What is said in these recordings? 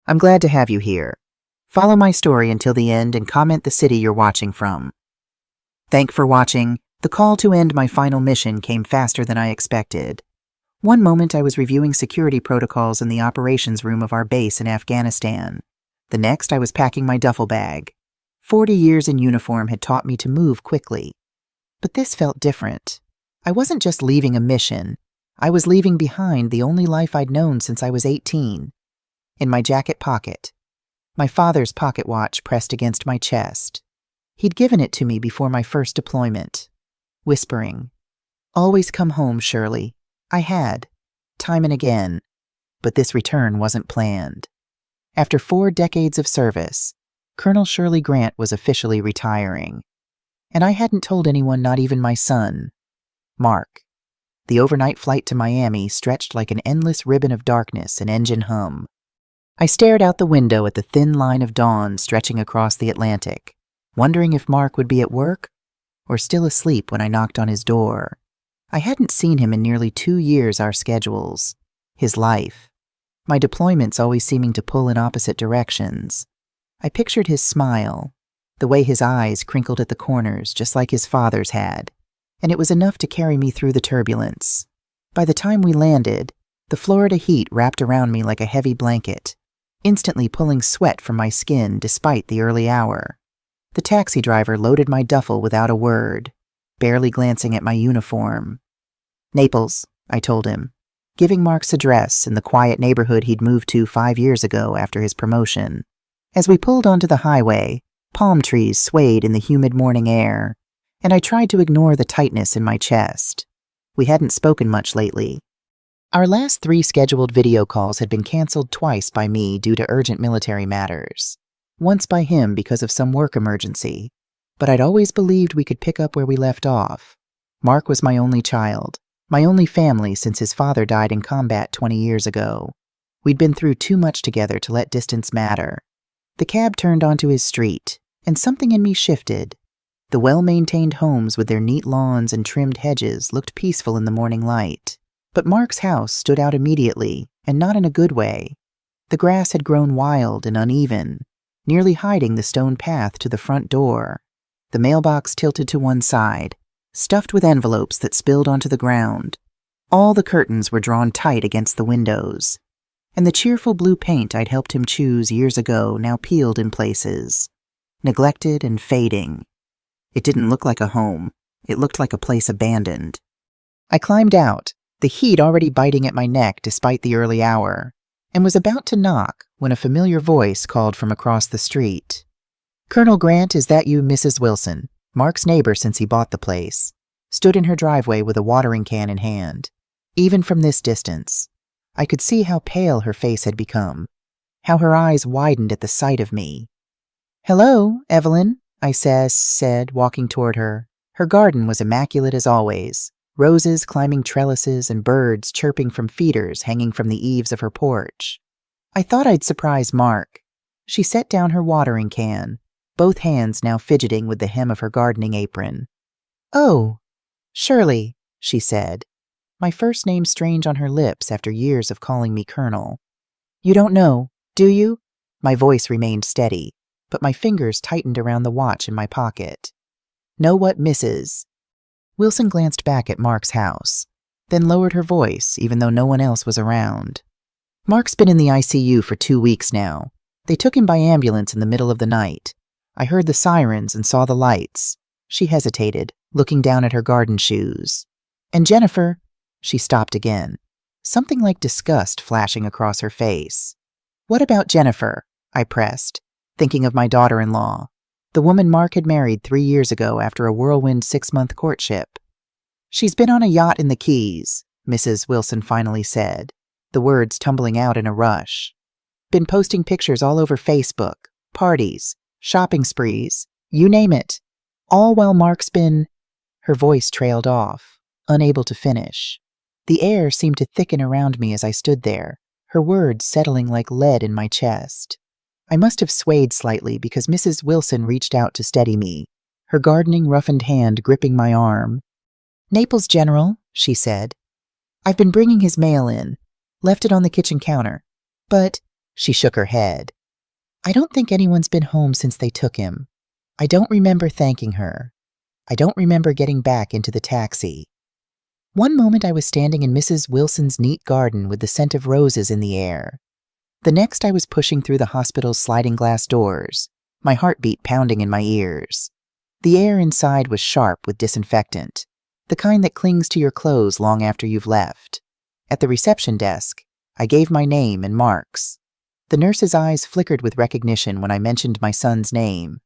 I'm glad to have you here. Follow my story until the end and comment the city you're watching from. Thanks for watching. The call to end my final mission came faster than I expected. One moment I was reviewing security protocols in the operations room of our base in Afghanistan. The next I was packing my duffel bag. 40 years in uniform had taught me to move quickly. But this felt different. I wasn't just leaving a mission. I was leaving behind the only life I'd known since I was 18. In my jacket pocket, my father's pocket watch pressed against my chest. He'd given it to me before my first deployment, whispering, "Always come home, Shirley." I had, time and again, but this return wasn't planned. After 4 decades of service, Colonel Shirley Grant was officially retiring. And I hadn't told anyone, not even my son, Mark. The overnight flight to Miami stretched like an endless ribbon of darkness and engine hum. I stared out the window at the thin line of dawn stretching across the Atlantic, wondering if Mark would be at work or still asleep when I knocked on his door. I hadn't seen him in nearly 2 years, our schedules, his life, my deployments always seeming to pull in opposite directions. I pictured his smile, the way his eyes crinkled at the corners just like his father's had, and it was enough to carry me through the turbulence. By the time we landed, the Florida heat wrapped around me like a heavy blanket, instantly pulling sweat from my skin despite the early hour. The taxi driver loaded my duffel without a word, barely glancing at my uniform. "Naples," I told him, giving Mark's address in the quiet neighborhood he'd moved to 5 years ago after his promotion. As we pulled onto the highway, palm trees swayed in the humid morning air, and I tried to ignore the tightness in my chest. We hadn't spoken much lately. Our last 3 scheduled video calls had been canceled twice by me due to urgent military matters, once by him because of some work emergency. But I'd always believed we could pick up where we left off. Mark was my only child, my only family since his father died in combat 20 years ago. We'd been through too much together to let distance matter. The cab turned onto his street, and something in me shifted. The well-maintained homes with their neat lawns and trimmed hedges looked peaceful in the morning light. But Mark's house stood out immediately, and not in a good way. The grass had grown wild and uneven, nearly hiding the stone path to the front door. The mailbox tilted to one side, stuffed with envelopes that spilled onto the ground. All the curtains were drawn tight against the windows, and the cheerful blue paint I'd helped him choose years ago now peeled in places, neglected and fading. It didn't look like a home. It looked like a place abandoned. I climbed out, the heat already biting at my neck despite the early hour, and was about to knock when a familiar voice called from across the street. "Colonel Grant, is that you, Mrs. Wilson?" Mark's neighbor since he bought the place, stood in her driveway with a watering can in hand. Even from this distance, I could see how pale her face had become, how her eyes widened at the sight of me. "Hello, Evelyn," I said, walking toward her. Her garden was immaculate as always, roses climbing trellises and birds chirping from feeders hanging from the eaves of her porch. I thought I'd surprise Mark. She set down her watering can, both hands now fidgeting with the hem of her gardening apron. "Oh, Shirley," she said, my first name strange on her lips after years of calling me Colonel. "You don't know, do you?" My voice remained steady, but my fingers tightened around the watch in my pocket. "Know what Mrs. Wilson glanced back at Mark's house, then lowered her voice even though no one else was around. "Mark's been in the ICU for 2 weeks now. They took him by ambulance in the middle of the night. I heard the sirens and saw the lights." She hesitated, looking down at her garden shoes. "And Jennifer," she stopped again, something like disgust flashing across her face. "What about Jennifer?" I pressed, thinking of my daughter-in-law, the woman Mark had married 3 years ago after a whirlwind 6-month courtship. "She's been on a yacht in the Keys," Mrs. Wilson finally said, the words tumbling out in a rush. "Been posting pictures all over Facebook, parties, shopping sprees, you name it. All while Mark's been—" Her voice trailed off, unable to finish. The air seemed to thicken around me as I stood there, her words settling like lead in my chest. I must have swayed slightly because Mrs. Wilson reached out to steady me, her gardening roughened hand gripping my arm. "Naples, General," she said. "I've been bringing his mail in, left it on the kitchen counter. But," She shook her head. I don't think anyone's been home since they took him. I don't remember thanking her. I don't remember getting back into the taxi. One moment I was standing in Mrs. Wilson's neat garden with the scent of roses in the air. The next I was pushing through the hospital's sliding glass doors, my heartbeat pounding in my ears. The air inside was sharp with disinfectant, the kind that clings to your clothes long after you've left. At the reception desk, I gave my name and Mark's. The nurse's eyes flickered with recognition when I mentioned my son's name,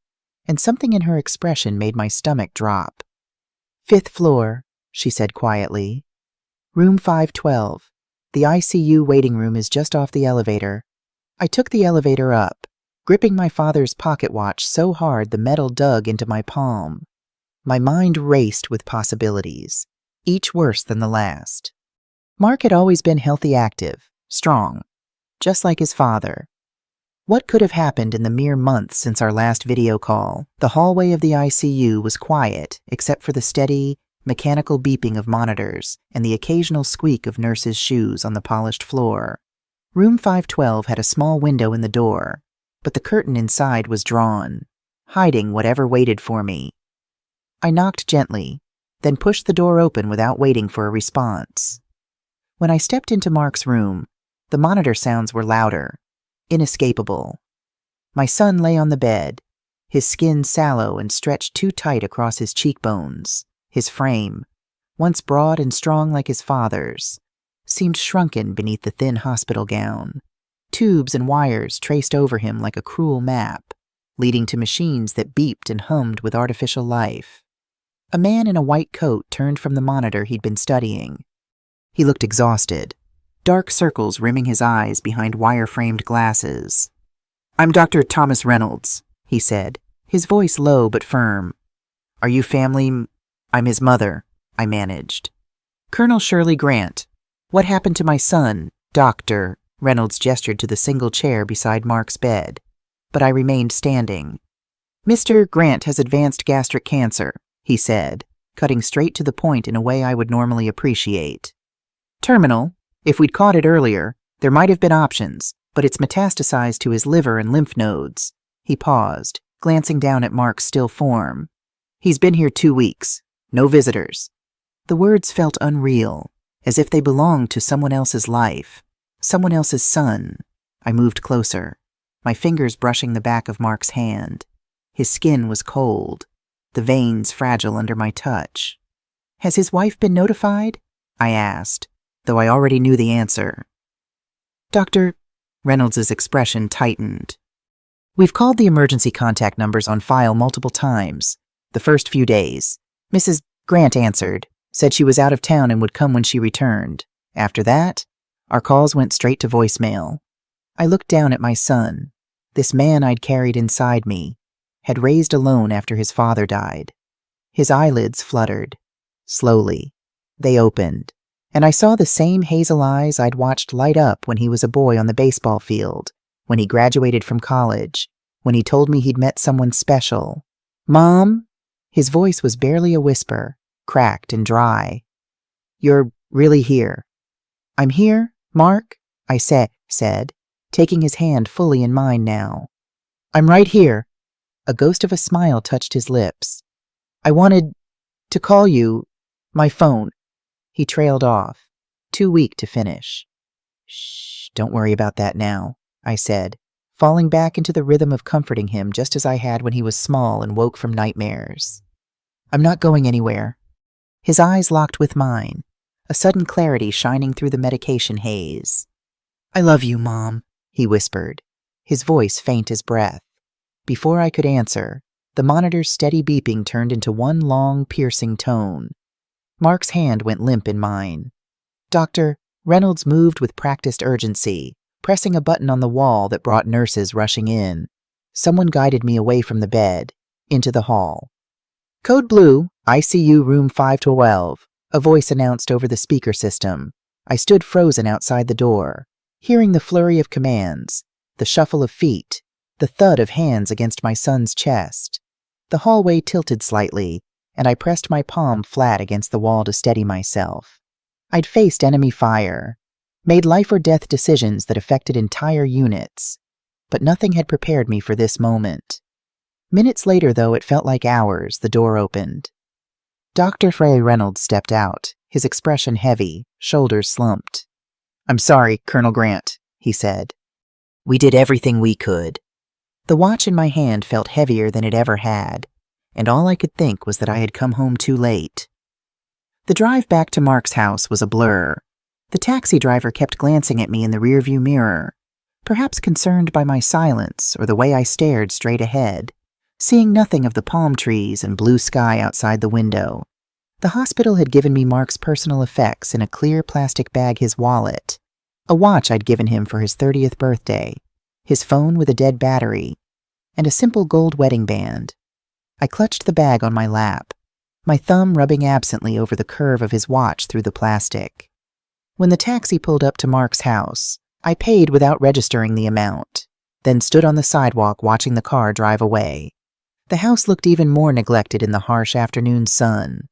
and something in her expression made my stomach drop. 5th floor, she said quietly. Room 512. The ICU waiting room is just off the elevator. I took the elevator up, gripping my father's pocket watch so hard the metal dug into my palm. My mind raced with possibilities, each worse than the last. Mark had always been healthy, active, strong, just like his father. What could have happened in the mere months since our last video call? The hallway of the ICU was quiet, except for the steady, mechanical beeping of monitors and the occasional squeak of nurses' shoes on the polished floor. Room 512 had a small window in the door, but the curtain inside was drawn, hiding whatever waited for me. I knocked gently, then pushed the door open without waiting for a response. When I stepped into Mark's room, the monitor sounds were louder, inescapable. My son lay on the bed, his skin sallow and stretched too tight across his cheekbones. His frame, once broad and strong like his father's, seemed shrunken beneath the thin hospital gown. Tubes and wires traced over him like a cruel map, leading to machines that beeped and hummed with artificial life. A man in a white coat turned from the monitor he'd been studying. He looked exhausted, dark circles rimming his eyes behind wire-framed glasses. "I'm Dr. Thomas Reynolds," he said, his voice low but firm. "Are you family?" "I'm his mother," I managed. "Colonel Shirley Grant. What happened to my son, Dr.?" Reynolds gestured to the single chair beside Mark's bed, but I remained standing. "Mr. Grant has advanced gastric cancer," he said, cutting straight to the point in a way I would normally appreciate. "Terminal. If we'd caught it earlier, there might have been options, but it's metastasized to his liver and lymph nodes." He paused, glancing down at Mark's still form. "He's been here 2 weeks. No visitors." The words felt unreal, as if they belonged to someone else's life, someone else's son. I moved closer, my fingers brushing the back of Mark's hand. His skin was cold, the veins fragile under my touch. "Has his wife been notified?" I asked, though I already knew the answer. "Dr." Reynolds' expression tightened. "We've called the emergency contact numbers on file multiple times, the first few days. Mrs. Grant answered, said she was out of town and would come when she returned. After that, our calls went straight to voicemail." I looked down at my son, this man I'd carried inside me, had raised alone after his father died. His eyelids fluttered. Slowly, they opened, and I saw the same hazel eyes I'd watched light up when he was a boy on the baseball field, when he graduated from college, when he told me he'd met someone special. "Mom?" His voice was barely a whisper, cracked and dry. "You're really here?" "I'm here, Mark," I said, taking his hand fully in mine now. "I'm right here." A ghost of a smile touched his lips. "I wanted to call you, my phone." He trailed off, too weak to finish. "Shh, don't worry about that now," I said, falling back into the rhythm of comforting him just as I had when he was small and woke from nightmares. "I'm not going anywhere." His eyes locked with mine, a sudden clarity shining through the medication haze. "I love you, Mom," he whispered, his voice faint as breath. Before I could answer, the monitor's steady beeping turned into one long, piercing tone. Mark's hand went limp in mine. "Doctor," Reynolds moved with practiced urgency, pressing a button on the wall that brought nurses rushing in. Someone guided me away from the bed, into the hall. "Code Blue, ICU room 512, a voice announced over the speaker system. I stood frozen outside the door, hearing the flurry of commands, the shuffle of feet, the thud of hands against my son's chest. The hallway tilted slightly, and I pressed my palm flat against the wall to steady myself. I'd faced enemy fire, made life-or-death decisions that affected entire units, but nothing had prepared me for this moment. Minutes later, though it felt like hours, the door opened. Dr. Frey Reynolds stepped out, his expression heavy, shoulders slumped. "I'm sorry, Colonel Grant," he said. "We did everything we could." The watch in my hand felt heavier than it ever had, and all I could think was that I had come home too late. The drive back to Mark's house was a blur. The taxi driver kept glancing at me in the rearview mirror, perhaps concerned by my silence or the way I stared straight ahead, seeing nothing of the palm trees and blue sky outside the window. The hospital had given me Mark's personal effects in a clear plastic bag, his wallet, a watch I'd given him for his 30th birthday, his phone with a dead battery, and a simple gold wedding band. I clutched the bag on my lap, my thumb rubbing absently over the curve of his watch through the plastic. When the taxi pulled up to Mark's house, I paid without registering the amount, then stood on the sidewalk watching the car drive away. The house looked even more neglected in the harsh afternoon sun.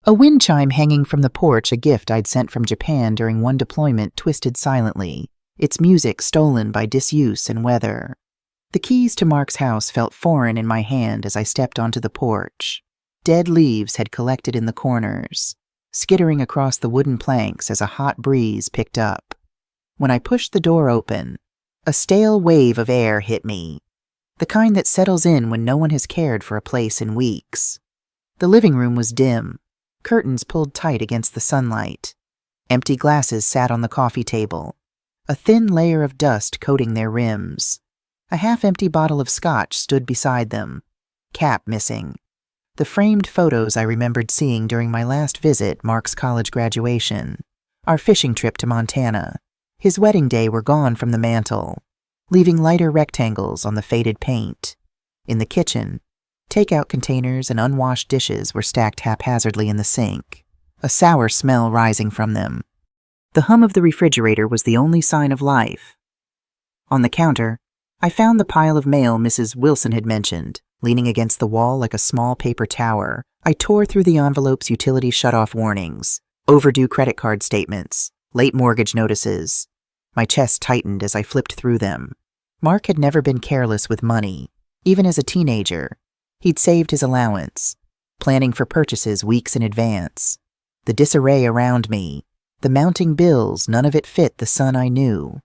A wind chime hanging from the porch, a gift I'd sent from Japan during one deployment, twisted silently, its music stolen by disuse and weather. The keys to Mark's house felt foreign in my hand as I stepped onto the porch. Dead leaves had collected in the corners, skittering across the wooden planks as a hot breeze picked up. When I pushed the door open, a stale wave of air hit me, the kind that settles in when no one has cared for a place in weeks. The living room was dim, curtains pulled tight against the sunlight. Empty glasses sat on the coffee table, a thin layer of dust coating their rims. A half-empty bottle of scotch stood beside them, cap missing. The framed photos I remembered seeing during my last visit, Mark's college graduation, our fishing trip to Montana, his wedding day, were gone from the mantel, leaving lighter rectangles on the faded paint. In the kitchen, takeout containers and unwashed dishes were stacked haphazardly in the sink, a sour smell rising from them. The hum of the refrigerator was the only sign of life. On the counter, I found the pile of mail Mrs. Wilson had mentioned, leaning against the wall like a small paper tower. I tore through the envelope's utility shutoff warnings, overdue credit card statements, late mortgage notices. My chest tightened as I flipped through them. Mark had never been careless with money. Even as a teenager, he'd saved his allowance, planning for purchases weeks in advance. The disarray around me, the mounting bills, none of it fit the son I knew.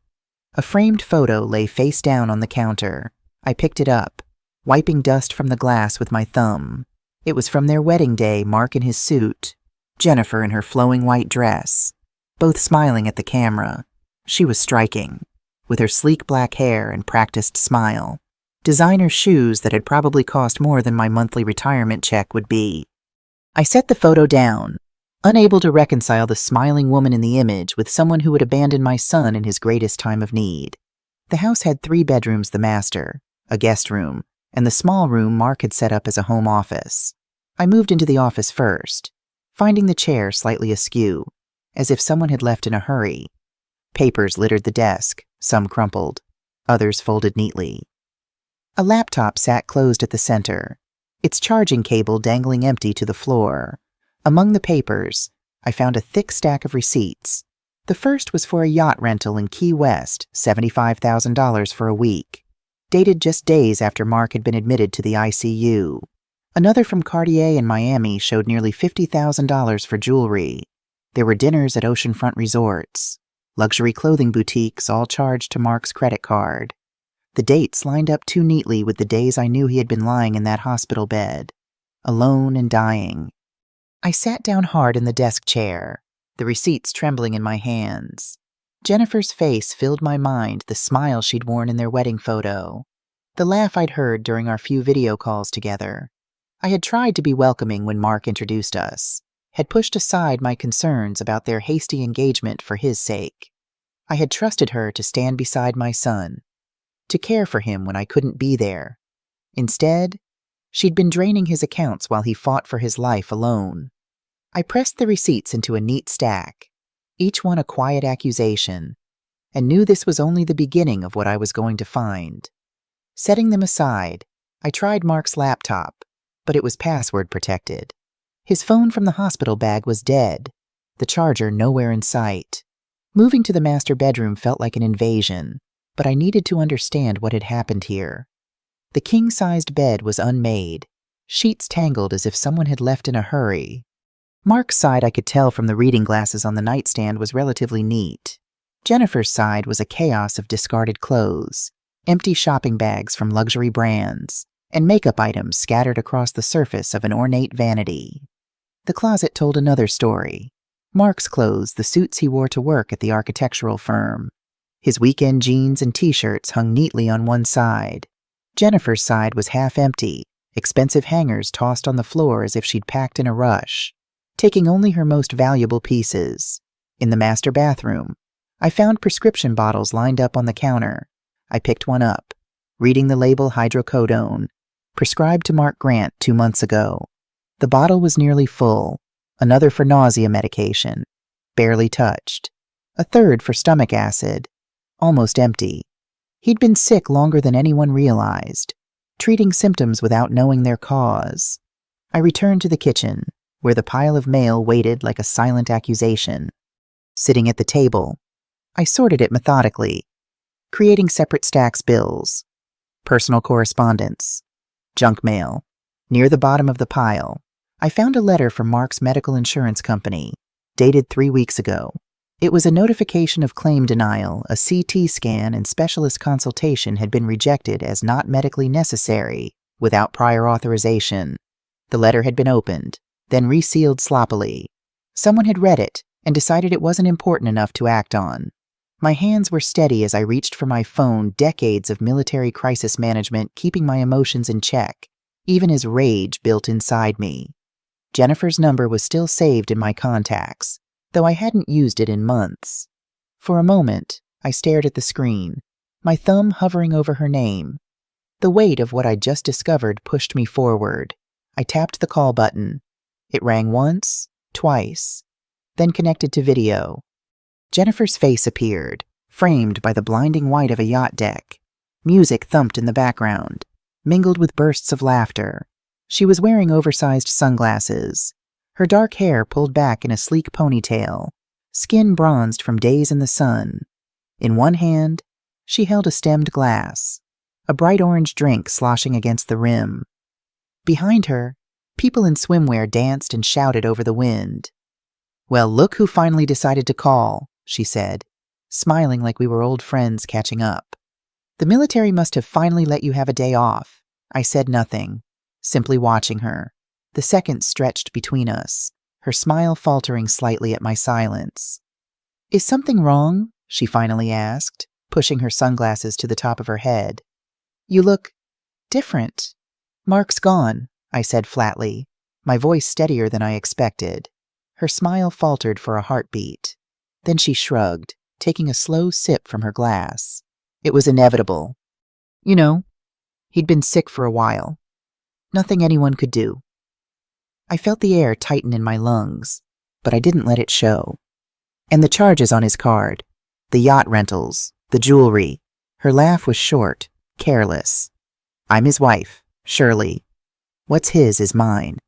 A framed photo lay face down on the counter. I picked it up, wiping dust from the glass with my thumb. It was from their wedding day, Mark in his suit, Jennifer in her flowing white dress, both smiling at the camera. She was striking, with her sleek black hair and practiced smile. Designer shoes that had probably cost more than my monthly retirement check would be. I set the photo down, unable to reconcile the smiling woman in the image with someone who would abandon my son in his greatest time of need. The house had 3 bedrooms: the master, a guest room, and the small room Mark had set up as a home office. I moved into the office first, finding the chair slightly askew, as if someone had left in a hurry. Papers littered the desk, some crumpled, others folded neatly. A laptop sat closed at the center, its charging cable dangling empty to the floor. Among the papers, I found a thick stack of receipts. The first was for a yacht rental in Key West, $75,000 for a week, dated just days after Mark had been admitted to the ICU. Another from Cartier in Miami showed nearly $50,000 for jewelry. There were dinners at oceanfront resorts, luxury clothing boutiques, all charged to Mark's credit card. The dates lined up too neatly with the days I knew he had been lying in that hospital bed, alone and dying. I sat down hard in the desk chair, the receipts trembling in my hands. Jennifer's face filled my mind, the smile she'd worn in their wedding photo, the laugh I'd heard during our few video calls together. I had tried to be welcoming when Mark introduced us, had pushed aside my concerns about their hasty engagement for his sake. I had trusted her to stand beside my son, to care for him when I couldn't be there. Instead, she'd been draining his accounts while he fought for his life alone. I pressed the receipts into a neat stack, each one a quiet accusation, and knew this was only the beginning of what I was going to find. Setting them aside, I tried Mark's laptop, but it was password protected. His phone from the hospital bag was dead, the charger nowhere in sight. Moving to the master bedroom felt like an invasion, but I needed to understand what had happened here. The king-sized bed was unmade, sheets tangled as if someone had left in a hurry. Mark's side, I could tell from the reading glasses on the nightstand, was relatively neat. Jennifer's side was a chaos of discarded clothes, empty shopping bags from luxury brands, and makeup items scattered across the surface of an ornate vanity. The closet told another story. Mark's clothes, the suits he wore to work at the architectural firm. His weekend jeans and t-shirts hung neatly on one side. Jennifer's side was half empty, expensive hangers tossed on the floor as if she'd packed in a rush, taking only her most valuable pieces. In the master bathroom, I found prescription bottles lined up on the counter. I picked one up, reading the label hydrocodone, prescribed to Mark Grant 2 months ago. The bottle was nearly full, another for nausea medication, barely touched, a third for stomach acid, almost empty. He'd been sick longer than anyone realized, treating symptoms without knowing their cause. I returned to the kitchen, where the pile of mail waited like a silent accusation. Sitting at the table, I sorted it methodically, creating separate stacks: bills, personal correspondence, junk mail. Near the bottom of the pile, I found a letter from Mark's medical insurance company, dated 3 weeks ago. It was a notification of claim denial. A CT scan and specialist consultation had been rejected as not medically necessary without prior authorization. The letter had been opened, then resealed sloppily. Someone had read it and decided it wasn't important enough to act on. My hands were steady as I reached for my phone, decades of military crisis management keeping my emotions in check, even as rage built inside me. Jennifer's number was still saved in my contacts, though I hadn't used it in months. For a moment, I stared at the screen, my thumb hovering over her name. The weight of what I'd just discovered pushed me forward. I tapped the call button. It rang once, twice, then connected to video. Jennifer's face appeared, framed by the blinding white of a yacht deck. Music thumped in the background, mingled with bursts of laughter. She was wearing oversized sunglasses, her dark hair pulled back in a sleek ponytail, skin bronzed from days in the sun. In one hand, she held a stemmed glass, a bright orange drink sloshing against the rim. Behind her, people in swimwear danced and shouted over the wind. "Well, look who finally decided to call," she said, smiling like we were old friends catching up. "The military must have finally let you have a day off." I said nothing, simply watching her. The seconds stretched between us, her smile faltering slightly at my silence. "Is something wrong?" she finally asked, pushing her sunglasses to the top of her head. "You look different." "Mark's gone," I said flatly, my voice steadier than I expected. Her smile faltered for a heartbeat. Then she shrugged, taking a slow sip from her glass. "It was inevitable. You know, he'd been sick for a while. Nothing anyone could do." I felt the air tighten in my lungs, but I didn't let it show. "And the charges on his card, the yacht rentals, the jewelry." Her laugh was short, careless. "I'm his wife, Shirley. What's his is mine.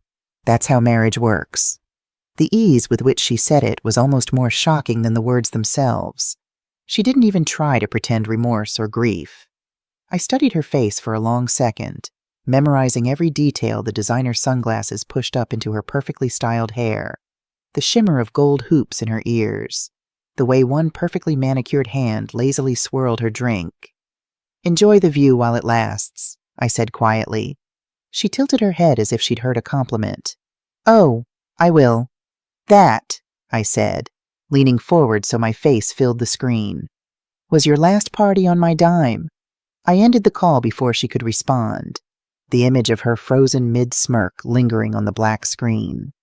That's how marriage works." The ease with which she said it was almost more shocking than the words themselves. She didn't even try to pretend remorse or grief. I studied her face for a long second, memorizing every detail the designer sunglasses pushed up into her perfectly styled hair, the shimmer of gold hoops in her ears, the way one perfectly manicured hand lazily swirled her drink. "Enjoy the view while it lasts," I said quietly. She tilted her head as if she'd heard a compliment. "Oh, I will." "That," I said, leaning forward so my face filled the screen, "was your last party on my dime." I ended the call before she could respond, the image of her frozen mid-smirk lingering on the black screen.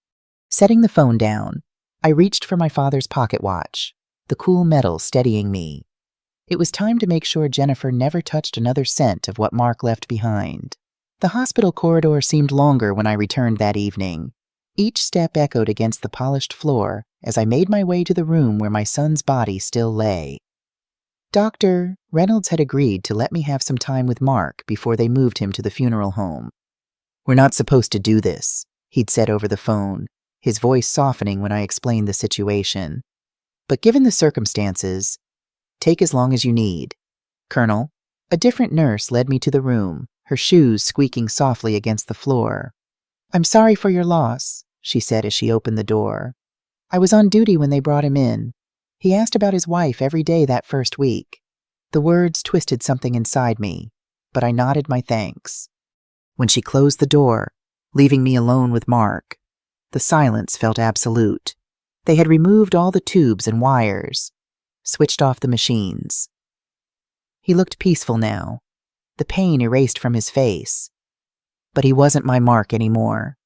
Setting the phone down, I reached for my father's pocket watch, the cool metal steadying me. It was time to make sure Jennifer never touched another cent of what Mark left behind. The hospital corridor seemed longer when I returned that evening. Each step echoed against the polished floor as I made my way to the room where my son's body still lay. Dr. Reynolds had agreed to let me have some time with Mark before they moved him to the funeral home. "We're not supposed to do this," he'd said over the phone, his voice softening when I explained the situation. But given the circumstances, take as long as you need. Colonel, a different nurse led me to the room, her shoes squeaking softly against the floor. I'm sorry for your loss, she said as she opened the door. I was on duty when they brought him in. He asked about his wife every day that first week. The words twisted something inside me, but I nodded my thanks. When she closed the door, leaving me alone with Mark, the silence felt absolute. They had removed all the tubes and wires, switched off the machines. He looked peaceful now, the pain erased from his face. But he wasn't my Mark anymore.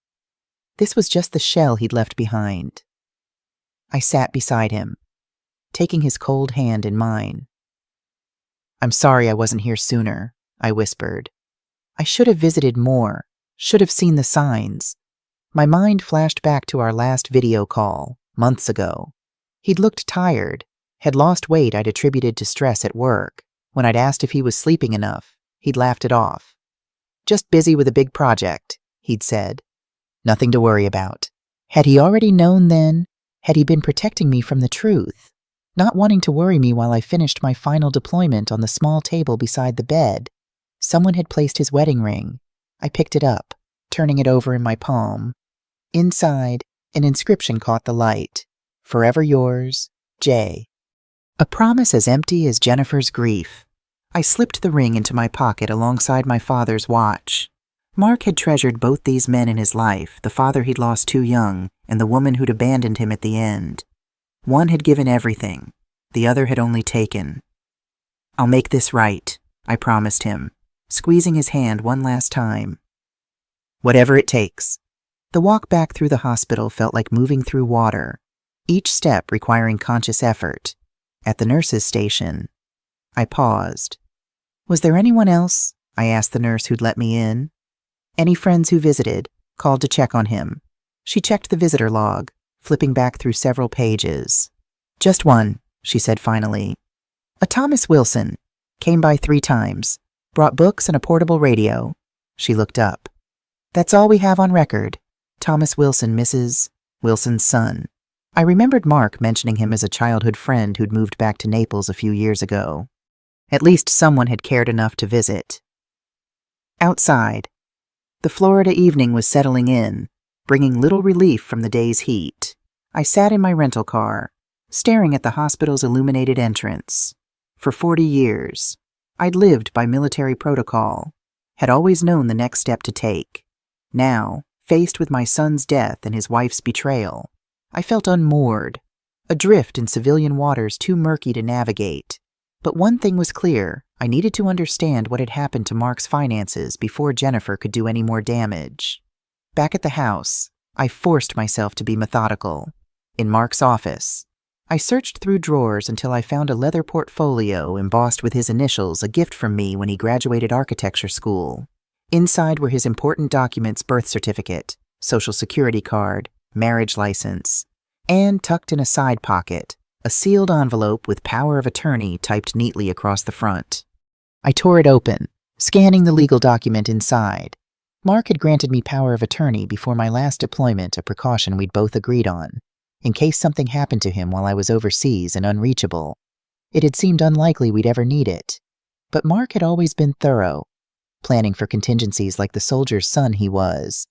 This was just the shell he'd left behind. I sat beside him, taking his cold hand in mine. I'm sorry I wasn't here sooner, I whispered. I should have visited more, should have seen the signs. My mind flashed back to our last video call, months ago. He'd looked tired, had lost weight I'd attributed to stress at work. When I'd asked if he was sleeping enough, he'd laughed it off. Just busy with a big project, he'd said. Nothing to worry about. Had he already known then? Had he been protecting me from the truth? Not wanting to worry me while I finished my final deployment on the small table beside the bed, someone had placed his wedding ring. I picked it up, turning it over in my palm. Inside, an inscription caught the light. Forever yours, Jay. A promise as empty as Jennifer's grief. I slipped the ring into my pocket alongside my father's watch. Mark had treasured both these men in his life, the father he'd lost too young, and the woman who'd abandoned him at the end. One had given everything, the other had only taken. I'll make this right, I promised him, squeezing his hand one last time. Whatever it takes. The walk back through the hospital felt like moving through water, each step requiring conscious effort. At the nurse's station, I paused. Was there anyone else? I asked the nurse who'd let me in. Any friends who visited, called to check on him. She checked the visitor log, flipping back through several pages. Just one, she said finally. A Thomas Wilson. Came by 3 times. Brought books and a portable radio. She looked up. That's all we have on record. Thomas Wilson, Mrs. Wilson's son. I remembered Mark mentioning him as a childhood friend who'd moved back to Naples a few years ago. At least someone had cared enough to visit. Outside, the Florida evening was settling in, bringing little relief from the day's heat. I sat in my rental car, staring at the hospital's illuminated entrance. For 40 years, I'd lived by military protocol, had always known the next step to take. Now, faced with my son's death and his wife's betrayal, I felt unmoored, adrift in civilian waters too murky to navigate. But one thing was clear, I needed to understand what had happened to Mark's finances before Jennifer could do any more damage. Back at the house, I forced myself to be methodical. In Mark's office, I searched through drawers until I found a leather portfolio embossed with his initials, a gift from me when he graduated architecture school. Inside were his important documents: birth certificate, social security card, marriage license, and tucked in a side pocket, a sealed envelope with power of attorney typed neatly across the front. I tore it open, scanning the legal document inside. Mark had granted me power of attorney before my last deployment, a precaution we'd both agreed on, in case something happened to him while I was overseas and unreachable. It had seemed unlikely we'd ever need it, but Mark had always been thorough, planning for contingencies like the soldier's son he was.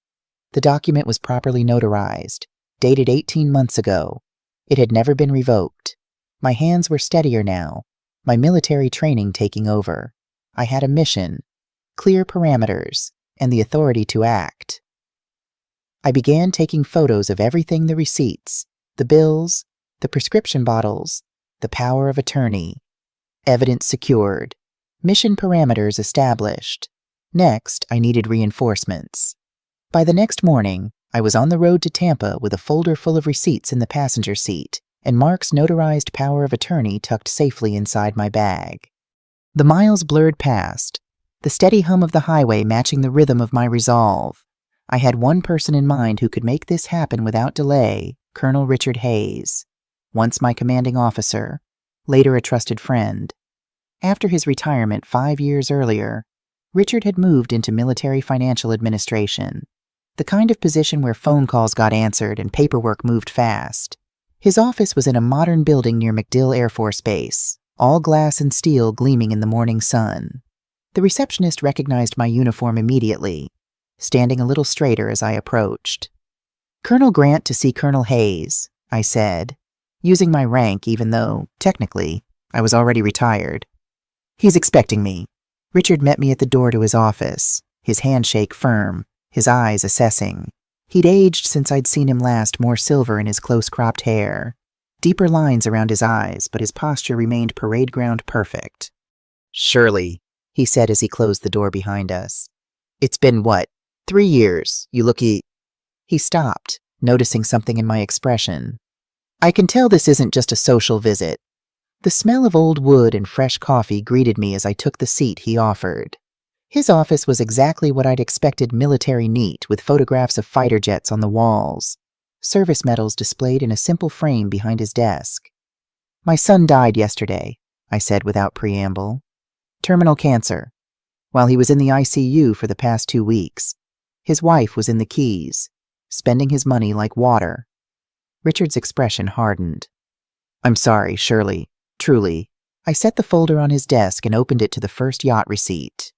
The document was properly notarized, dated 18 months ago. It had never been revoked. My hands were steadier now, my military training taking over. I had a mission, clear parameters, and the authority to act. I began taking photos of everything: the receipts, the bills, the prescription bottles, the power of attorney. Evidence secured. Mission parameters established. Next, I needed reinforcements. By the next morning, I was on the road to Tampa with a folder full of receipts in the passenger seat, and Mark's notarized power of attorney tucked safely inside my bag. The miles blurred past, the steady hum of the highway matching the rhythm of my resolve. I had one person in mind who could make this happen without delay: Colonel Richard Hayes, once my commanding officer, later a trusted friend. After his retirement 5 years earlier, Richard had moved into military financial administration, the kind of position where phone calls got answered and paperwork moved fast. His office was in a modern building near MacDill Air Force Base, all glass and steel gleaming in the morning sun. The receptionist recognized my uniform immediately, standing a little straighter as I approached. "Colonel Grant to see Colonel Hayes," I said, using my rank even though, technically, I was already retired. "He's expecting me." Richard met me at the door to his office, his handshake firm, his eyes assessing. He'd aged since I'd seen him last, more silver in his close-cropped hair, deeper lines around his eyes, but his posture remained parade ground perfect. "Shirley," he said as he closed the door behind us. "It's been, 3 years? You look He stopped, noticing something in my expression. "I can tell this isn't just a social visit." The smell of old wood and fresh coffee greeted me as I took the seat he offered. His office was exactly what I'd expected, military neat, with photographs of fighter jets on the walls, service medals displayed in a simple frame behind his desk. "My son died yesterday," I said without preamble. "Terminal cancer. While he was in the ICU for the past 2 weeks, his wife was in the Keys, spending his money like water." Richard's expression hardened. "I'm sorry, Shirley. Truly." I set the folder on his desk and opened it to the first yacht receipt.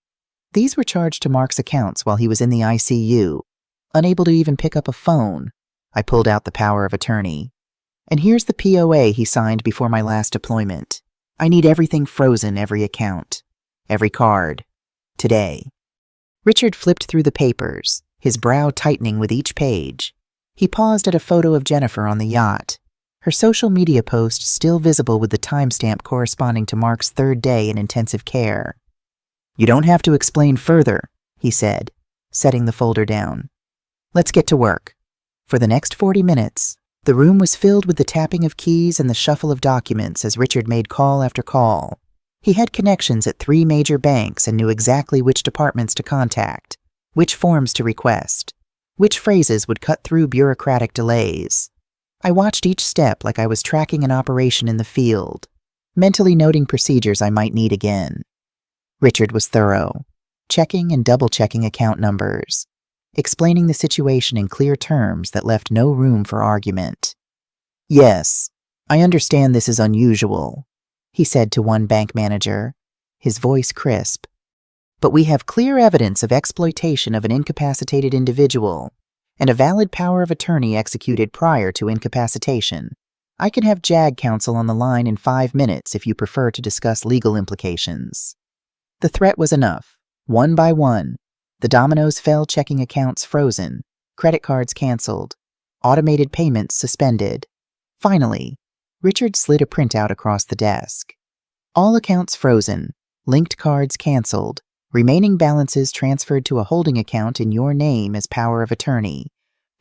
These were charged to Mark's accounts while he was in the ICU, unable to even pick up a phone. I pulled out the power of attorney. "And here's the POA he signed before my last deployment. I need everything frozen, every account, every card. Today." Richard flipped through the papers, his brow tightening with each page. He paused at a photo of Jennifer on the yacht, her social media post still visible with the timestamp corresponding to Mark's 3rd day in intensive care. "You don't have to explain further," he said, setting the folder down. "Let's get to work." For the next 40 minutes, the room was filled with the tapping of keys and the shuffle of documents as Richard made call after call. He had connections at 3 major banks and knew exactly which departments to contact, which forms to request, which phrases would cut through bureaucratic delays. I watched each step like I was tracking an operation in the field, mentally noting procedures I might need again. Richard was thorough, checking and double-checking account numbers, explaining the situation in clear terms that left no room for argument. "Yes, I understand this is unusual," he said to one bank manager, his voice crisp. "But we have clear evidence of exploitation of an incapacitated individual and a valid power of attorney executed prior to incapacitation. I can have JAG counsel on the line in 5 minutes if you prefer to discuss legal implications." The threat was enough. One by one, the dominoes fell, checking accounts frozen, credit cards canceled, automated payments suspended. Finally, Richard slid a printout across the desk. "All accounts frozen, linked cards canceled, remaining balances transferred to a holding account in your name as power of attorney.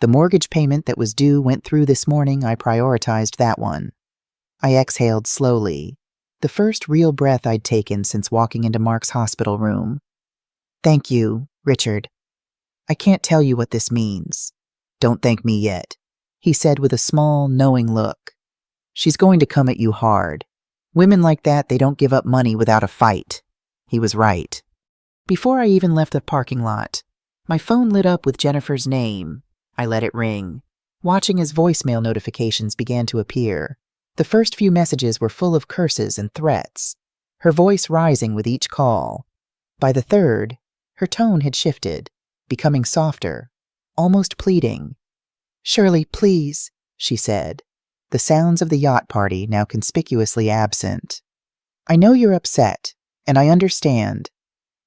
The mortgage payment that was due went through this morning. I prioritized that one." I exhaled slowly, the first real breath I'd taken since walking into Mark's hospital room. "Thank you, Richard. I can't tell you what this means." "Don't thank me yet," he said with a small, knowing look. "She's going to come at you hard. Women like that, they don't give up money without a fight." He was right. Before I even left the parking lot, my phone lit up with Jennifer's name. I let it ring, watching as voicemail notifications began to appear. The first few messages were full of curses and threats, her voice rising with each call. By the third, her tone had shifted, becoming softer, almost pleading. "Shirley, please," she said, the sounds of the yacht party now conspicuously absent. "I know you're upset, and I understand,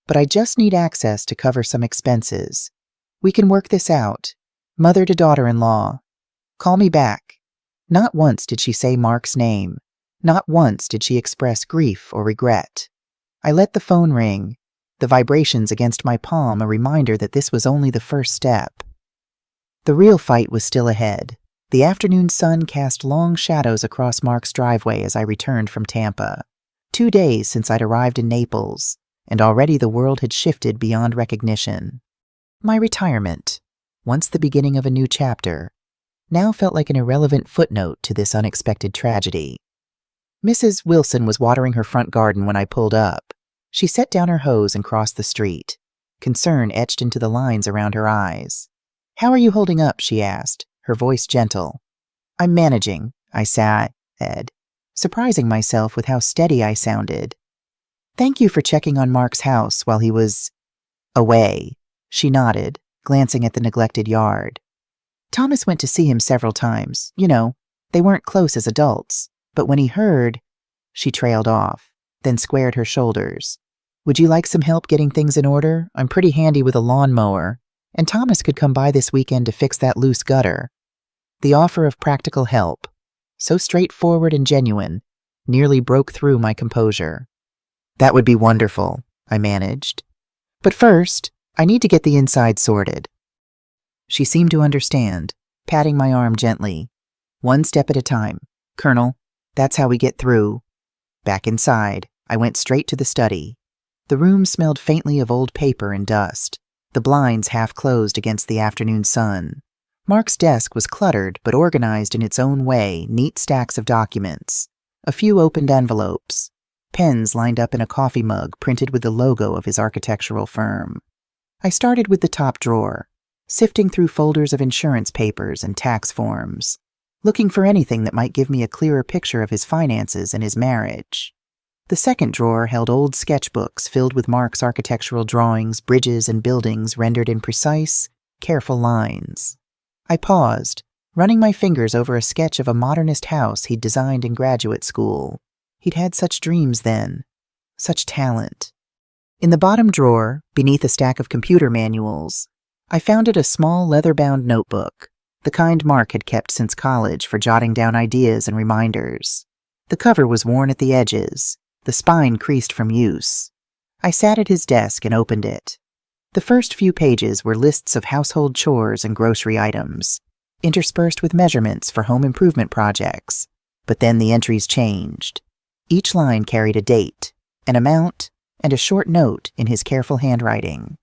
but I just need access to cover some expenses. We can work this out, mother to daughter-in-law. Call me back." Not once did she say Mark's name. Not once did she express grief or regret. I let the phone ring, the vibrations against my palm a reminder that this was only the first step. The real fight was still ahead. The afternoon sun cast long shadows across Mark's driveway as I returned from Tampa. 2 days since I'd arrived in Naples, and already the world had shifted beyond recognition. My retirement, once the beginning of a new chapter, now felt like an irrelevant footnote to this unexpected tragedy. Mrs. Wilson was watering her front garden when I pulled up. She set down her hose and crossed the street, concern etched into the lines around her eyes. "How are you holding up?" she asked, her voice gentle. "I'm managing," I said, surprising myself with how steady I sounded. Thank you for checking on Mark's house while he was away, she nodded, glancing at the neglected yard. Thomas went to see him several times. You know, they weren't close as adults, but when he heard, she trailed off, then squared her shoulders. Would you like some help getting things in order? I'm pretty handy with a lawnmower, and Thomas could come by this weekend to fix that loose gutter. The offer of practical help, so straightforward and genuine, nearly broke through my composure. That would be wonderful, I managed. But first, I need to get the inside sorted. She seemed to understand, patting my arm gently. One step at a time. Colonel, that's how we get through. Back inside, I went straight to the study. The room smelled faintly of old paper and dust, the blinds half closed against the afternoon sun. Mark's desk was cluttered but organized in its own way, neat stacks of documents, a few opened envelopes, pens lined up in a coffee mug printed with the logo of his architectural firm. I started with the top drawer, sifting through folders of insurance papers and tax forms, looking for anything that might give me a clearer picture of his finances and his marriage. The second drawer held old sketchbooks filled with Mark's architectural drawings, bridges, and buildings rendered in precise, careful lines. I paused, running my fingers over a sketch of a modernist house he'd designed in graduate school. He'd had such dreams then, such talent. In the bottom drawer, beneath a stack of computer manuals, I found a small leather-bound notebook, the kind Mark had kept since college for jotting down ideas and reminders. The cover was worn at the edges, the spine creased from use. I sat at his desk and opened it. The first few pages were lists of household chores and grocery items, interspersed with measurements for home improvement projects. But then the entries changed. Each line carried a date, an amount, and a short note in his careful handwriting.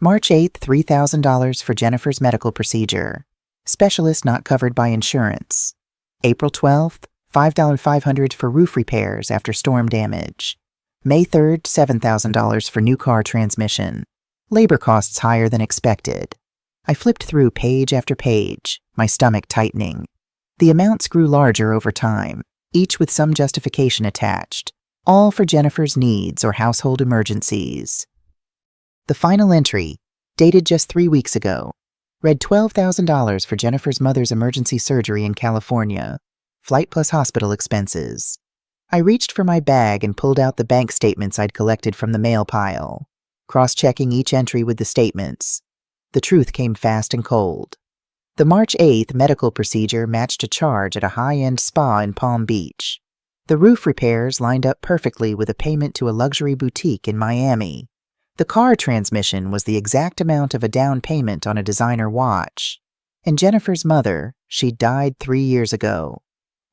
March 8th, $3,000 for Jennifer's medical procedure. Specialist not covered by insurance. April 12th, $5,500 for roof repairs after storm damage. May 3rd, $7,000 for new car transmission. Labor costs higher than expected. I flipped through page after page, my stomach tightening. The amounts grew larger over time, each with some justification attached, all for Jennifer's needs or household emergencies. The final entry, dated just 3 weeks ago, read $12,000 for Jennifer's mother's emergency surgery in California, flight plus hospital expenses. I reached for my bag and pulled out the bank statements I'd collected from the mail pile, cross-checking each entry with the statements. The truth came fast and cold. The March 8th medical procedure matched a charge at a high-end spa in Palm Beach. The roof repairs lined up perfectly with a payment to a luxury boutique in Miami. The car transmission was the exact amount of a down payment on a designer watch. And Jennifer's mother, she'd died 3 years ago.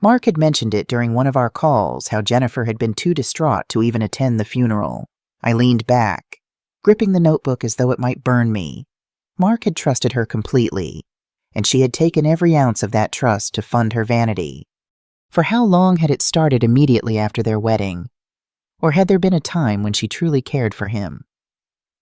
Mark had mentioned it during one of our calls, how Jennifer had been too distraught to even attend the funeral. I leaned back, gripping the notebook as though it might burn me. Mark had trusted her completely, and she had taken every ounce of that trust to fund her vanity. For how long had it started immediately after their wedding? Or had there been a time when she truly cared for him?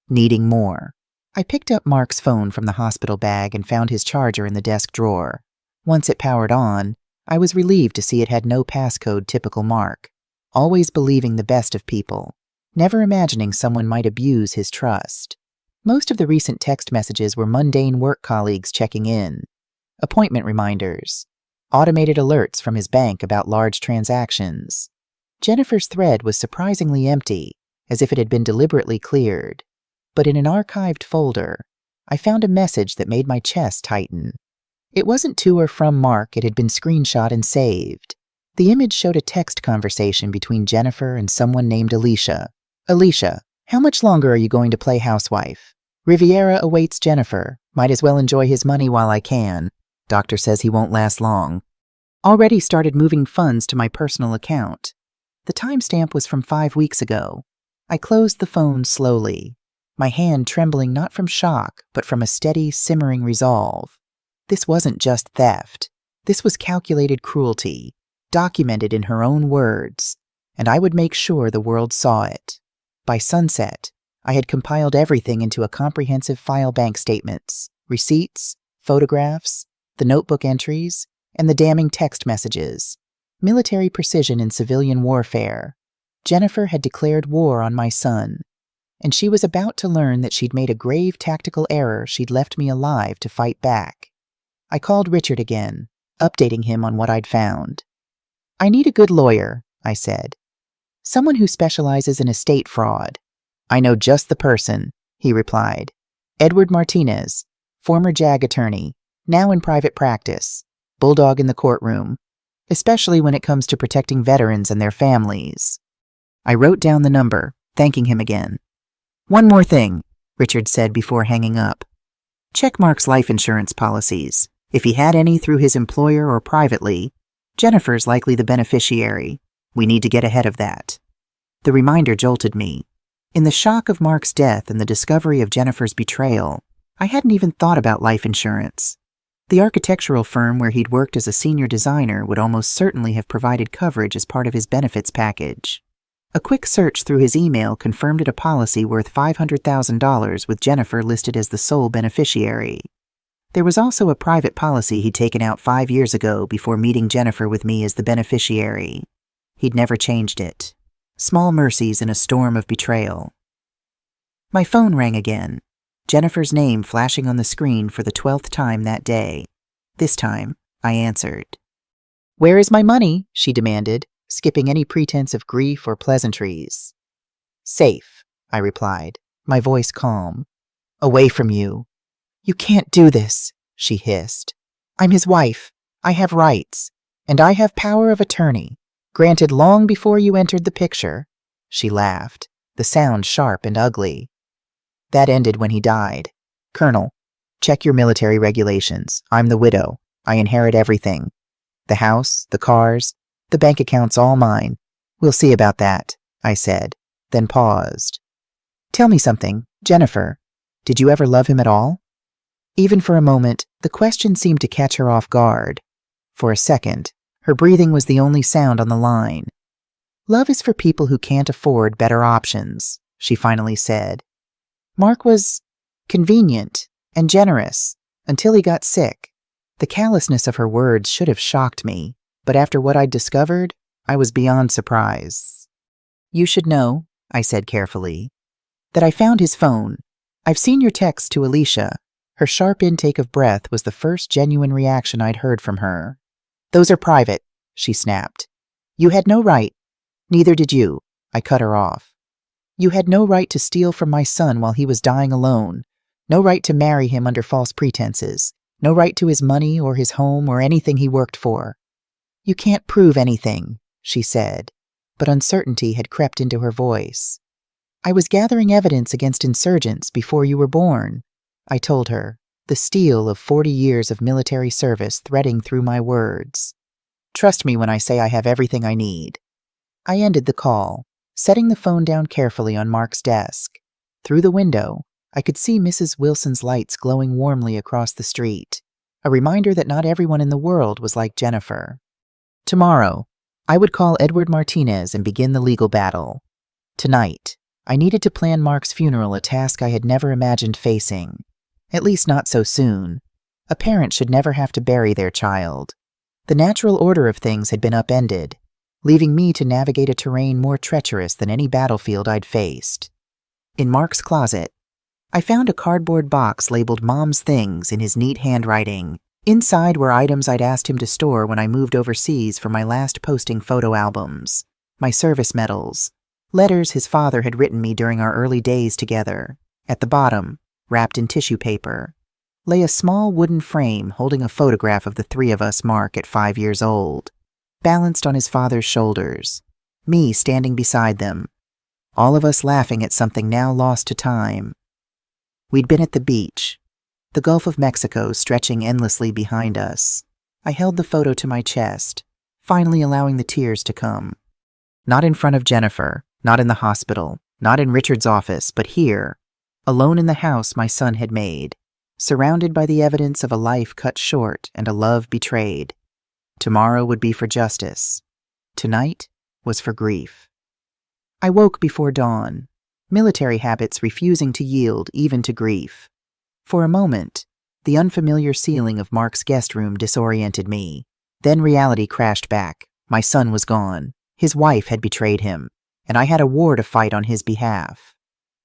Needing more. I picked up Mark's phone from the hospital bag and found his charger in the desk drawer. Once it powered on, I was relieved to see it had no passcode typical Mark, always believing the best of people, never imagining someone might abuse his trust. Most of the recent text messages were mundane work colleagues checking in, appointment reminders, automated alerts from his bank about large transactions. Jennifer's thread was surprisingly empty, as if it had been deliberately cleared. But in an archived folder, I found a message that made my chest tighten. It wasn't to or from Mark, it had been screenshot and saved. The image showed a text conversation between Jennifer and someone named Alicia. Alicia, how much longer are you going to play housewife? Riviera awaits Jennifer. Might as well enjoy his money while I can. Doctor says he won't last long. Already started moving funds to my personal account. The timestamp was from 5 weeks ago. I closed the phone slowly, my hand trembling not from shock, but from a steady, simmering resolve. This wasn't just theft. This was calculated cruelty, documented in her own words, and I would make sure the world saw it. By sunset, I had compiled everything into a comprehensive file: bank statements, receipts, photographs, the notebook entries, And the damning text messages. Military precision in civilian warfare. Jennifer had declared war on my son, and she was about to learn that she'd made a grave tactical error she'd left me alive to fight back. I called Richard again, updating him on what I'd found. I need a good lawyer, I said. Someone who specializes in estate fraud. I know just the person, he replied. Edward Martinez, former JAG attorney, now in private practice, bulldog in the courtroom, especially when it comes to protecting veterans and their families. I wrote down the number, thanking him again. One more thing, Richard said before hanging up. Check Mark's life insurance policies. If he had any through his employer or privately, Jennifer's likely the beneficiary. We need to get ahead of that. The reminder jolted me. In the shock of Mark's death and the discovery of Jennifer's betrayal, I hadn't even thought about life insurance. The architectural firm where he'd worked as a senior designer would almost certainly have provided coverage as part of his benefits package. A quick search through his email confirmed it a policy worth $500,000 with Jennifer listed as the sole beneficiary. There was also a private policy he'd taken out 5 years ago before meeting Jennifer with me as the beneficiary. He'd never changed it. Small mercies in a storm of betrayal. My phone rang again, Jennifer's name flashing on the screen for the 12th time that day. This time, I answered. "Where is my money?" she demanded, skipping any pretense of grief or pleasantries. "Safe," I replied, my voice calm. "Away from you." "You can't do this," she hissed. "I'm his wife. I have rights, and I have power of attorney, granted long before you entered the picture." She laughed, the sound sharp and ugly. "That ended when he died. Colonel, check your military regulations. I'm the widow. I inherit everything. The house, the cars, the bank account's all mine. We'll see about that," I said, then paused. "Tell me something, Jennifer. Did you ever love him at all?" Even for a moment, the question seemed to catch her off guard. For a second, her breathing was the only sound on the line. "Love is for people who can't afford better options," she finally said. "Mark was convenient and generous until he got sick." The callousness of her words should have shocked me, but after what I'd discovered, I was beyond surprise. "You should know," I said carefully, "that I found his phone. I've seen your text to Alicia." Her sharp intake of breath was the first genuine reaction I'd heard from her. "Those are private," she snapped. "You had no right." "Neither did you," I cut her off. "You had no right to steal from my son while he was dying alone. No right to marry him under false pretenses. No right to his money or his home or anything he worked for." "You can't prove anything," she said, but uncertainty had crept into her voice. "I was gathering evidence against insurgents before you were born," I told her, the steel of 40 years of military service threading through my words. "Trust me when I say I have everything I need." I ended the call, setting the phone down carefully on Mark's desk. Through the window, I could see Mrs. Wilson's lights glowing warmly across the street, a reminder that not everyone in the world was like Jennifer. Tomorrow, I would call Edward Martinez and begin the legal battle. Tonight, I needed to plan Mark's funeral, a task I had never imagined facing. At least not so soon. A parent should never have to bury their child. The natural order of things had been upended, leaving me to navigate a terrain more treacherous than any battlefield I'd faced. In Mark's closet, I found a cardboard box labeled Mom's Things in his neat handwriting. Inside were items I'd asked him to store when I moved overseas for my last posting photo albums, my service medals, letters his father had written me during our early days together. At the bottom, wrapped in tissue paper, lay a small wooden frame holding a photograph of the three of us, Mark at 5 years old, balanced on his father's shoulders, me standing beside them, all of us laughing at something now lost to time. We'd been at the beach, the Gulf of Mexico stretching endlessly behind us. I held the photo to my chest, finally allowing the tears to come. Not in front of Jennifer, not in the hospital, not in Richard's office, but here, alone in the house my son had made, surrounded by the evidence of a life cut short and a love betrayed. Tomorrow would be for justice. Tonight was for grief. I woke before dawn, military habits refusing to yield even to grief. For a moment, the unfamiliar ceiling of Mark's guest room disoriented me. Then reality crashed back. My son was gone. His wife had betrayed him, and I had a war to fight on his behalf.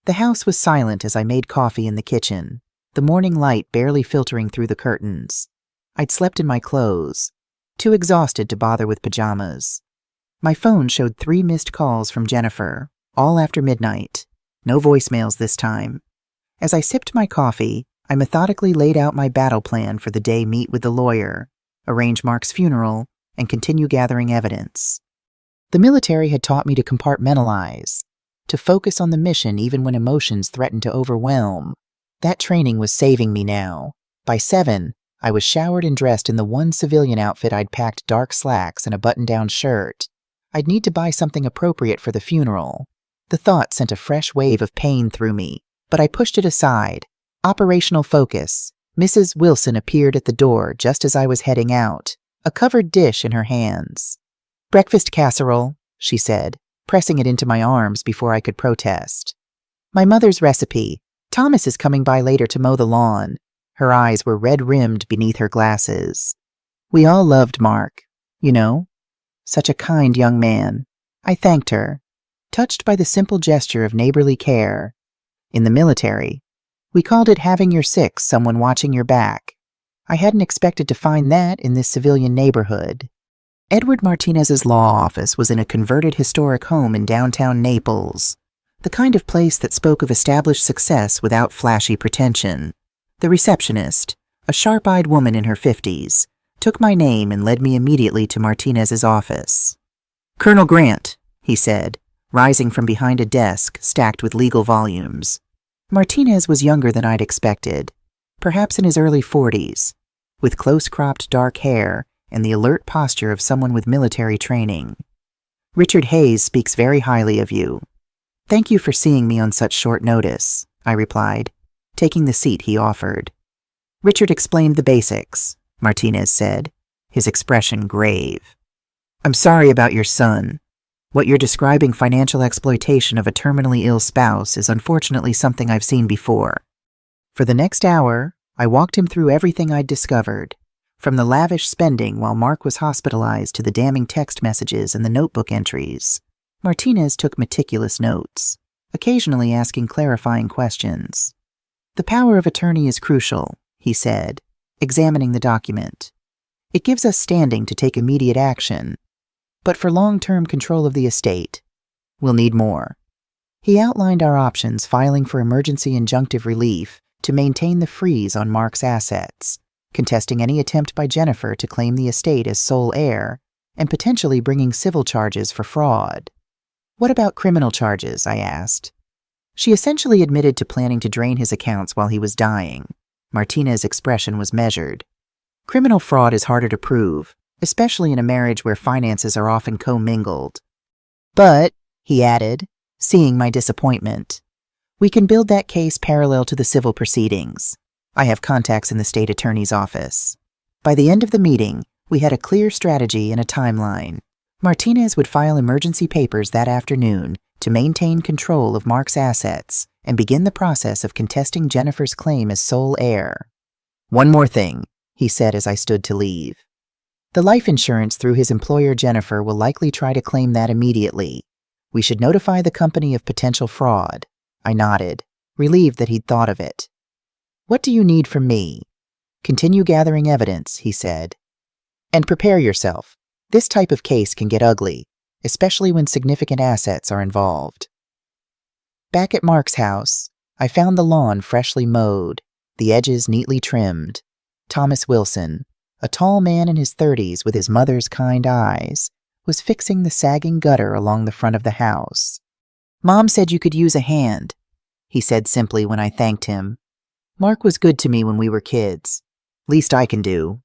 The house was silent as I made coffee in the kitchen, the morning light barely filtering through the curtains. I'd slept in my clothes, too exhausted to bother with pajamas. My phone showed 3 missed calls from Jennifer, all after midnight. No voicemails this time. As I sipped my coffee, I methodically laid out my battle plan for the day: meet with the lawyer, arrange Mark's funeral, and continue gathering evidence. The military had taught me to compartmentalize, to focus on the mission even when emotions threatened to overwhelm. That training was saving me now. By 7, I was showered and dressed in the one civilian outfit I'd packed: dark slacks and a button-down shirt. I'd need to buy something appropriate for the funeral. The thought sent a fresh wave of pain through me, but I pushed it aside. Operational focus. Mrs. Wilson appeared at the door just as I was heading out, a covered dish in her hands. "Breakfast casserole," she said, pressing it into my arms before I could protest. "My mother's recipe. Thomas is coming by later to mow the lawn." Her eyes were red-rimmed beneath her glasses. "We all loved Mark, you know. Such a kind young man." I thanked her, touched by the simple gesture of neighborly care. In the military, we called it having your six, someone watching your back. I hadn't expected to find that in this civilian neighborhood. Edward Martinez's law office was in a converted historic home in downtown Naples, the kind of place that spoke of established success without flashy pretension. The receptionist, a sharp-eyed woman in her 50s, took my name and led me immediately to Martinez's office. "Colonel Grant," he said, rising from behind a desk stacked with legal volumes. Martinez was younger than I'd expected, perhaps in his early 40s, with close-cropped dark hair and the alert posture of someone with military training. "Richard Hayes speaks very highly of you." "Thank you for seeing me on such short notice," I replied, taking the seat he offered. "Richard explained the basics," Martinez said, his expression grave. "I'm sorry about your son. What you're describing, financial exploitation of a terminally ill spouse, is unfortunately something I've seen before." For the next hour, I walked him through everything I'd discovered, from the lavish spending while Mark was hospitalized to the damning text messages and the notebook entries. Martinez took meticulous notes, occasionally asking clarifying questions. "The power of attorney is crucial," he said, examining the document. "It gives us standing to take immediate action. But for long-term control of the estate, we'll need more." He outlined our options: filing for emergency injunctive relief to maintain the freeze on Mark's assets, contesting any attempt by Jennifer to claim the estate as sole heir, and potentially bringing civil charges for fraud. "What about criminal charges?" I asked. She essentially admitted to planning to drain his accounts while he was dying. Martinez's expression was measured. "Criminal fraud is harder to prove, especially in a marriage where finances are often commingled. But," he added, seeing my disappointment, "we can build that case parallel to the civil proceedings. I have contacts in the state attorney's office." By the end of the meeting, we had a clear strategy and a timeline. Martinez would file emergency papers that afternoon to maintain control of Mark's assets and begin the process of contesting Jennifer's claim as sole heir. "One more thing," he said as I stood to leave. "The life insurance through his employer Jennifer will likely try to claim that immediately. We should notify the company of potential fraud." I nodded, relieved that he'd thought of it. "What do you need from me?" "Continue gathering evidence," he said. "And prepare yourself. This type of case can get ugly, especially when significant assets are involved." Back at Mark's house, I found the lawn freshly mowed, the edges neatly trimmed. Thomas Wilson, a tall man in his 30s with his mother's kind eyes, was fixing the sagging gutter along the front of the house. "Mom said you could use a hand," he said simply when I thanked him. "Mark was good to me when we were kids. Least I can do."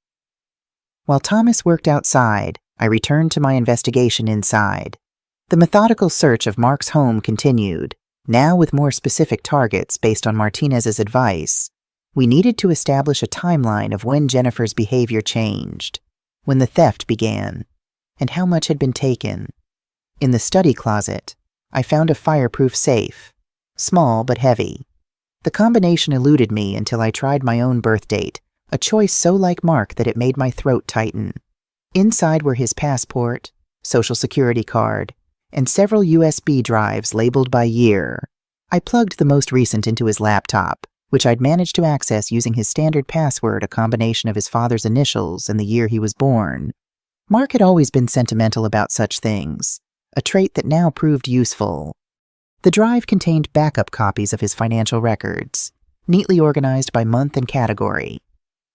While Thomas worked outside, I returned to my investigation inside. The methodical search of Mark's home continued, now with more specific targets based on Martinez's advice. We needed to establish a timeline of when Jennifer's behavior changed, when the theft began, and how much had been taken. In the study closet, I found a fireproof safe, small but heavy. The combination eluded me until I tried my own birth date, a choice so like Mark that it made my throat tighten. Inside were his passport, social security card, and several USB drives labeled by year. I plugged the most recent into his laptop, which I'd managed to access using his standard password, a combination of his father's initials and the year he was born. Mark had always been sentimental about such things, a trait that now proved useful. The drive contained backup copies of his financial records, neatly organized by month and category.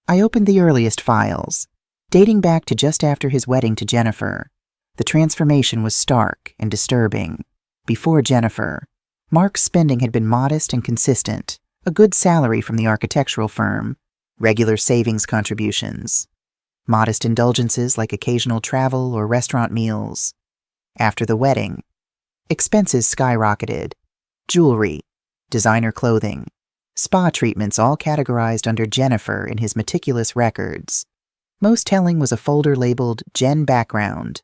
I opened the earliest files, dating back to just after his wedding to Jennifer. The transformation was stark and disturbing. Before Jennifer, Mark's spending had been modest and consistent, a good salary from the architectural firm, regular savings contributions, modest indulgences like occasional travel or restaurant meals. After the wedding, expenses skyrocketed. Jewelry, designer clothing, spa treatments, all categorized under Jennifer in his meticulous records. Most telling was a folder labeled Jen Background.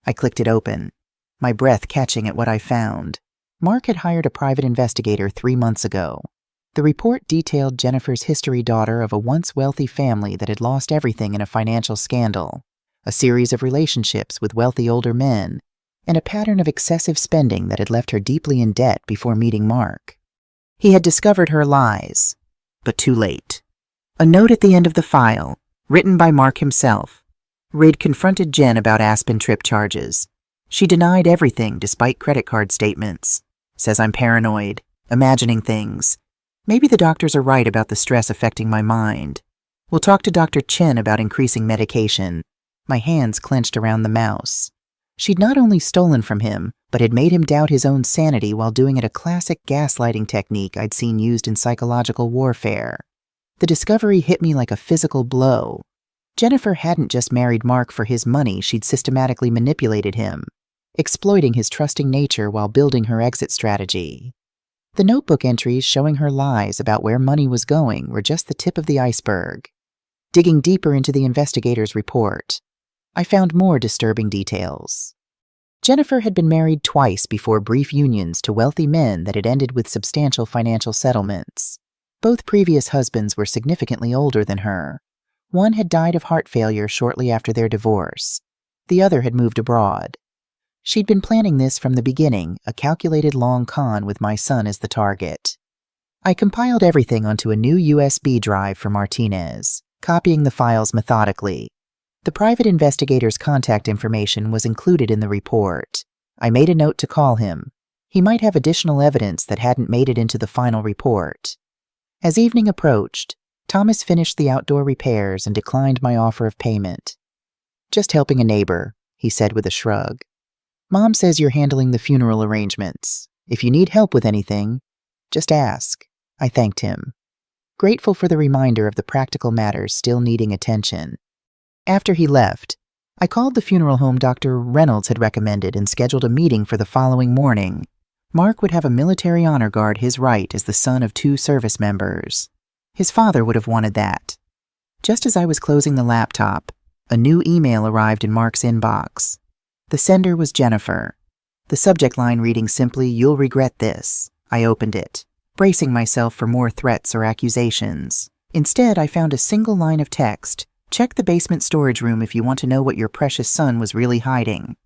I clicked it open, my breath catching at what I found. Mark had hired a private investigator 3 months ago. The report detailed Jennifer's history, daughter of a once wealthy family that had lost everything in a financial scandal, a series of relationships with wealthy older men, and a pattern of excessive spending that had left her deeply in debt before meeting Mark. He had discovered her lies, but too late. A note at the end of the file, written by Mark himself, read, confronted Jen about Aspen trip charges. She denied everything despite credit card statements. Says I'm paranoid, imagining things. Maybe the doctors are right about the stress affecting my mind. We'll talk to Dr. Chen about increasing medication. My hands clenched around the mouse. She'd not only stolen from him, but had made him doubt his own sanity while doing it, a classic gaslighting technique I'd seen used in psychological warfare. The discovery hit me like a physical blow. Jennifer hadn't just married Mark for his money, she'd systematically manipulated him, exploiting his trusting nature while building her exit strategy. The notebook entries showing her lies about where money was going were just the tip of the iceberg. Digging deeper into the investigator's report, I found more disturbing details. Jennifer had been married twice before brief unions to wealthy men that had ended with substantial financial settlements. Both previous husbands were significantly older than her. One had died of heart failure shortly after their divorce. The other had moved abroad. She'd been planning this from the beginning, a calculated long con with my son as the target. I compiled everything onto a new USB drive for Martinez, copying the files methodically. The private investigator's contact information was included in the report. I made a note to call him. He might have additional evidence that hadn't made it into the final report. As evening approached, Thomas finished the outdoor repairs and declined my offer of payment. "Just helping a neighbor," he said with a shrug. "Mom says you're handling the funeral arrangements. If you need help with anything, just ask." I thanked him, grateful for the reminder of the practical matters still needing attention. After he left, I called the funeral home Dr. Reynolds had recommended and scheduled a meeting for the following morning. Mark would have a military honor guard, his right as the son of 2 service members. His father would have wanted that. Just as I was closing the laptop, a new email arrived in Mark's inbox. The sender was Jennifer. The subject line reading simply, "You'll regret this." I opened it, bracing myself for more threats or accusations. Instead, I found a single line of text. "Check the basement storage room if you want to know what your precious son was really hiding."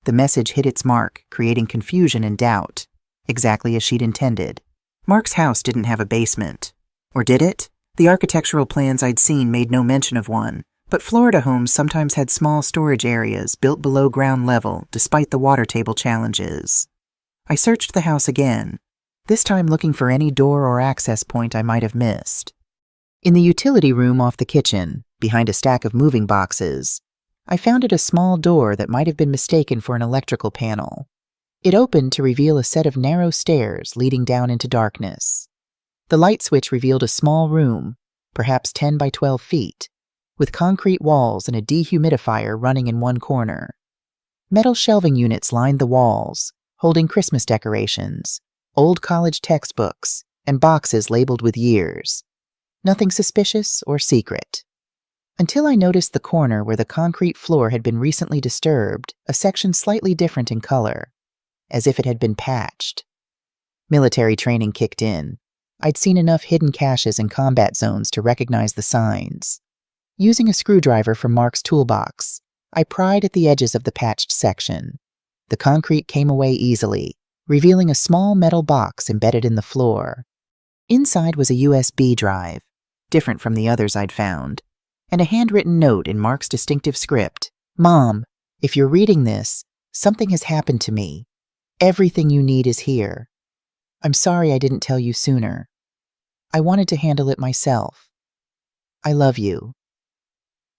The message hit its mark, creating confusion and doubt, exactly as she'd intended. Mark's house didn't have a basement. Or did it? The architectural plans I'd seen made no mention of one, but Florida homes sometimes had small storage areas built below ground level, despite the water table challenges. I searched the house again, this time looking for any door or access point I might have missed. In the utility room off the kitchen, behind a stack of moving boxes, I found a small door that might have been mistaken for an electrical panel. It opened to reveal a set of narrow stairs leading down into darkness. The light switch revealed a small room, perhaps 10 by 12 feet, with concrete walls and a dehumidifier running in one corner. Metal shelving units lined the walls, holding Christmas decorations, old college textbooks, and boxes labeled with years. Nothing suspicious or secret. Until I noticed the corner where the concrete floor had been recently disturbed, a section slightly different in color, as if it had been patched. Military training kicked in. I'd seen enough hidden caches and combat zones to recognize the signs. Using a screwdriver from Mark's toolbox, I pried at the edges of the patched section. The concrete came away easily, revealing a small metal box embedded in the floor. Inside was a USB drive, different from the others I'd found, and a handwritten note in Mark's distinctive script. "Mom, if you're reading this, something has happened to me. Everything you need is here. I'm sorry I didn't tell you sooner. I wanted to handle it myself. I love you.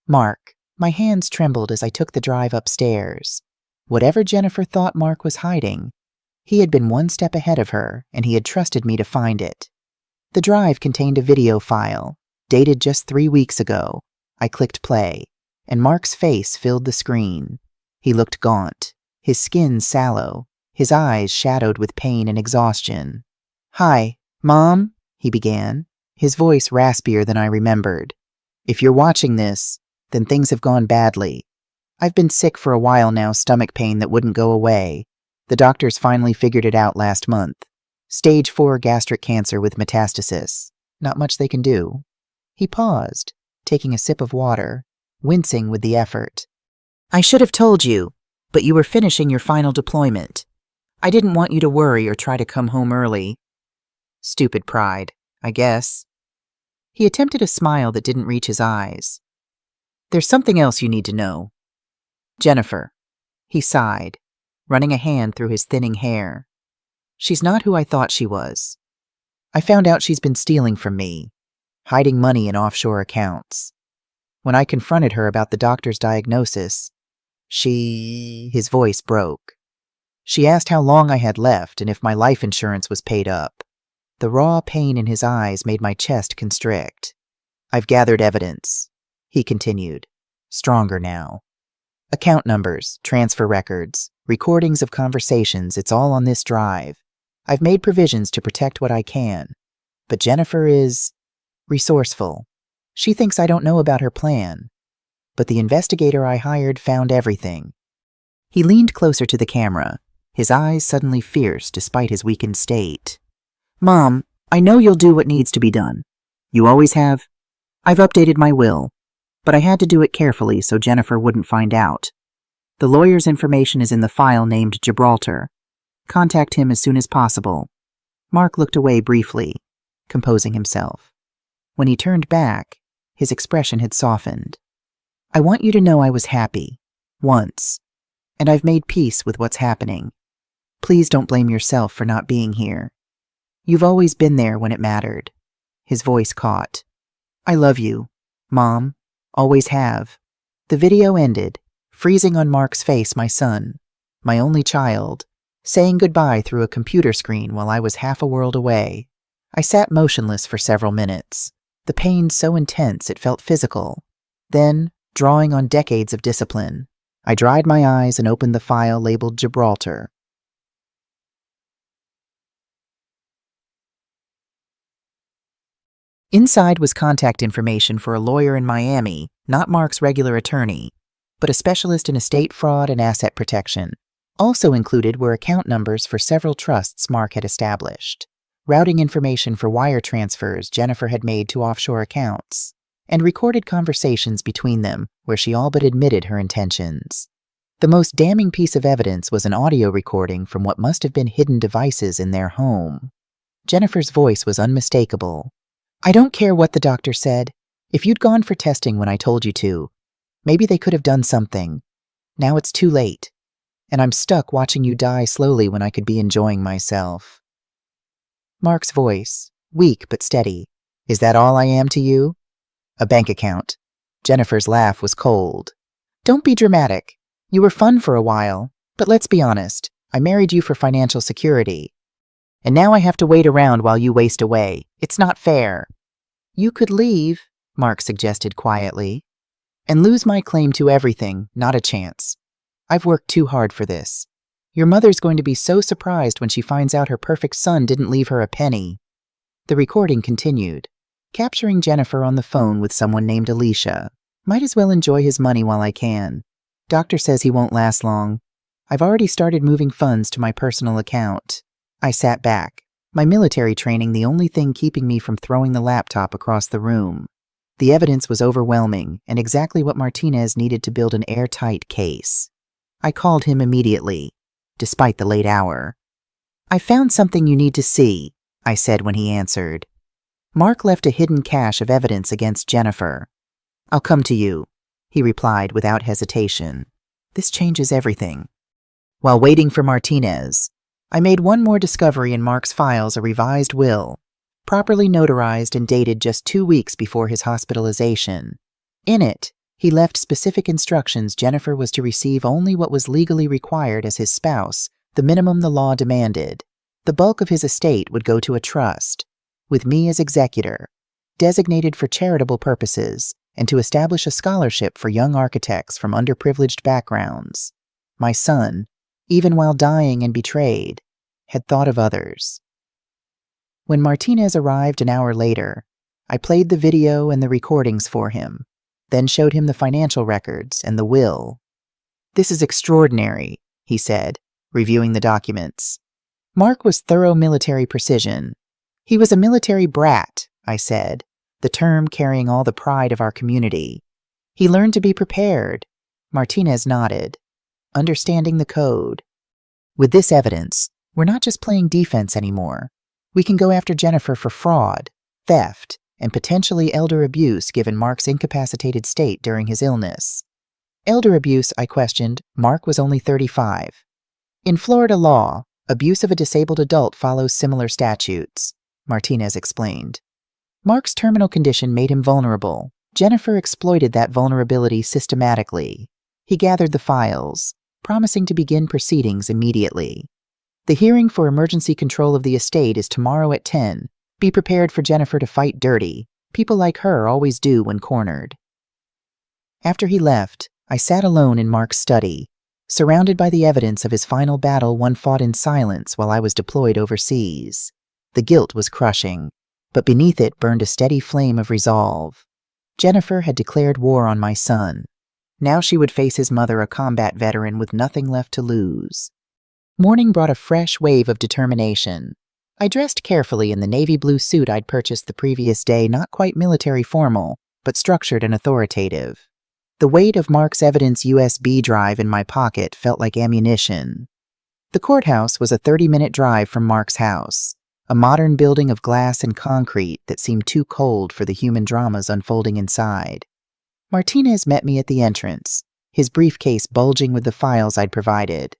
Mark." My hands trembled as I took the drive upstairs. Whatever Jennifer thought Mark was hiding, he had been one step ahead of her, and he had trusted me to find it. The drive contained a video file, dated just 3 weeks ago. I clicked play, and Mark's face filled the screen. He looked gaunt, his skin sallow, his eyes shadowed with pain and exhaustion. "Hi, Mom," he began, his voice raspier than I remembered. "If you're watching this, then things have gone badly. I've been sick for a while now, stomach pain that wouldn't go away. The doctors finally figured it out last month. Stage 4 gastric cancer with metastasis. Not much they can do." He paused, taking a sip of water, wincing with the effort. "I should have told you, but you were finishing your final deployment. I didn't want you to worry or try to come home early." Stupid pride, I guess. He attempted a smile that didn't reach his eyes. "There's something else you need to know. Jennifer." He sighed, running a hand through his thinning hair. "She's not who I thought she was. I found out she's been stealing from me, hiding money in offshore accounts. When I confronted her about the doctor's diagnosis, his voice broke. She asked how long I had left and if my life insurance was paid up. The raw pain in his eyes made my chest constrict. I've gathered evidence," he continued, stronger now. "Account numbers, transfer records, recordings of conversations, it's all on this drive. I've made provisions to protect what I can. But Jennifer is resourceful. She thinks I don't know about her plan. But the investigator I hired found everything." He leaned closer to the camera, his eyes suddenly fierce despite his weakened state. "Mom, I know you'll do what needs to be done. You always have. I've updated my will, but I had to do it carefully so Jennifer wouldn't find out. The lawyer's information is in the file named Gibraltar. Contact him as soon as possible." Mark looked away briefly, composing himself. When he turned back, his expression had softened. "I want you to know I was happy, once, and I've made peace with what's happening. Please don't blame yourself for not being here. You've always been there when it mattered." His voice caught. "I love you, Mom. Always have." The video ended, freezing on Mark's face my son, my only child, saying goodbye through a computer screen while I was half a world away. I sat motionless for several minutes, the pain so intense it felt physical. Then, drawing on decades of discipline, I dried my eyes and opened the file labeled Gibraltar. Inside was contact information for a lawyer in Miami, not Mark's regular attorney, but a specialist in estate fraud and asset protection. Also included were account numbers for several trusts Mark had established, routing information for wire transfers Jennifer had made to offshore accounts, and recorded conversations between them where she all but admitted her intentions. The most damning piece of evidence was an audio recording from what must have been hidden devices in their home. Jennifer's voice was unmistakable. "I don't care what the doctor said. If you'd gone for testing when I told you to, maybe they could have done something. Now it's too late, and I'm stuck watching you die slowly when I could be enjoying myself." Mark's voice, weak but steady. "Is that all I am to you?" "A bank account." Jennifer's laugh was cold. "Don't be dramatic. You were fun for a while, but let's be honest. I married you for financial security. And now I have to wait around while you waste away. It's not fair." "You could leave," Mark suggested quietly, "and lose my claim to everything. Not a chance. I've worked too hard for this. Your mother's going to be so surprised when she finds out her perfect son didn't leave her a penny." The recording continued, capturing Jennifer on the phone with someone named Alicia. "Might as well enjoy his money while I can. Doctor says he won't last long. I've already started moving funds to my personal account." I sat back, my military training the only thing keeping me from throwing the laptop across the room. The evidence was overwhelming and exactly what Martinez needed to build an airtight case. I called him immediately, despite the late hour. "I found something you need to see," I said when he answered. "Mark left a hidden cache of evidence against Jennifer." "I'll come to you," he replied without hesitation. "This changes everything." While waiting for Martinez, I made one more discovery in Mark's files, a revised will, properly notarized and dated just 2 weeks before his hospitalization. In it, he left specific instructions Jennifer was to receive only what was legally required as his spouse, the minimum the law demanded. The bulk of his estate would go to a trust, with me as executor, designated for charitable purposes, and to establish a scholarship for young architects from underprivileged backgrounds. My son, even while dying and betrayed, had thought of others. When Martinez arrived an hour later, I played the video and the recordings for him, then showed him the financial records and the will. "This is extraordinary," he said, reviewing the documents. Mark was thorough military precision. "He was a military brat," I said, the term carrying all the pride of our community. "He learned to be prepared." Martinez nodded, understanding the code. "With this evidence, we're not just playing defense anymore. We can go after Jennifer for fraud, theft, and potentially elder abuse given Mark's incapacitated state during his illness." Elder abuse, I questioned. Mark was only 35. "In Florida law, abuse of a disabled adult follows similar statutes," Martinez explained. "Mark's terminal condition made him vulnerable. Jennifer exploited that vulnerability systematically. He gathered the files, promising to begin proceedings immediately. The hearing for emergency control of the estate is tomorrow at 10. Be prepared for Jennifer to fight dirty. People like her always do when cornered." After he left, I sat alone in Mark's study, surrounded by the evidence of his final battle one fought in silence while I was deployed overseas. The guilt was crushing, but beneath it burned a steady flame of resolve. Jennifer had declared war on my son. Now she would face his mother, a combat veteran with nothing left to lose. Morning brought a fresh wave of determination. I dressed carefully in the navy blue suit I'd purchased the previous day, not quite military formal, but structured and authoritative. The weight of Mark's evidence USB drive in my pocket felt like ammunition. The courthouse was a 30-minute drive from Mark's house, a modern building of glass and concrete that seemed too cold for the human dramas unfolding inside. Martinez met me at the entrance, his briefcase bulging with the files I'd provided.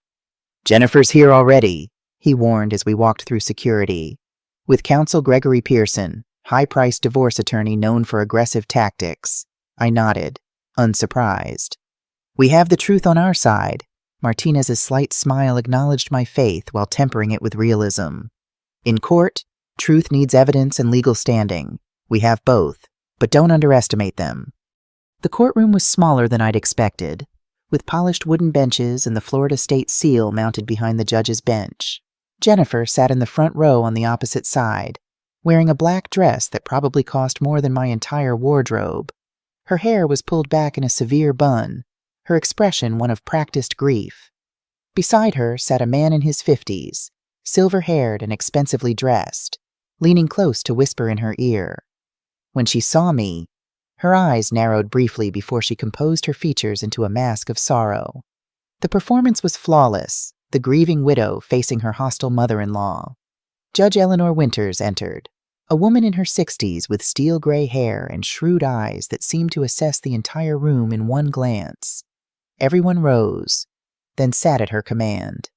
"Jennifer's here already," he warned as we walked through security. "With counsel Gregory Pearson, high-priced divorce attorney known for aggressive tactics." I nodded, unsurprised. "We have the truth on our side." Martinez's slight smile acknowledged my faith while tempering it with realism. "In court, truth needs evidence and legal standing. We have both, but don't underestimate them." The courtroom was smaller than I'd expected, with polished wooden benches and the Florida state seal mounted behind the judge's bench. Jennifer sat in the front row on the opposite side, wearing a black dress that probably cost more than my entire wardrobe. Her hair was pulled back in a severe bun, her expression one of practiced grief. Beside her sat a man in his 50s, silver-haired and expensively dressed, leaning close to whisper in her ear. When she saw me, her eyes narrowed briefly before she composed her features into a mask of sorrow. The performance was flawless, the grieving widow facing her hostile mother-in-law. Judge Eleanor Winters entered, a woman in her 60s with steel-gray hair and shrewd eyes that seemed to assess the entire room in one glance. Everyone rose, then sat at her command.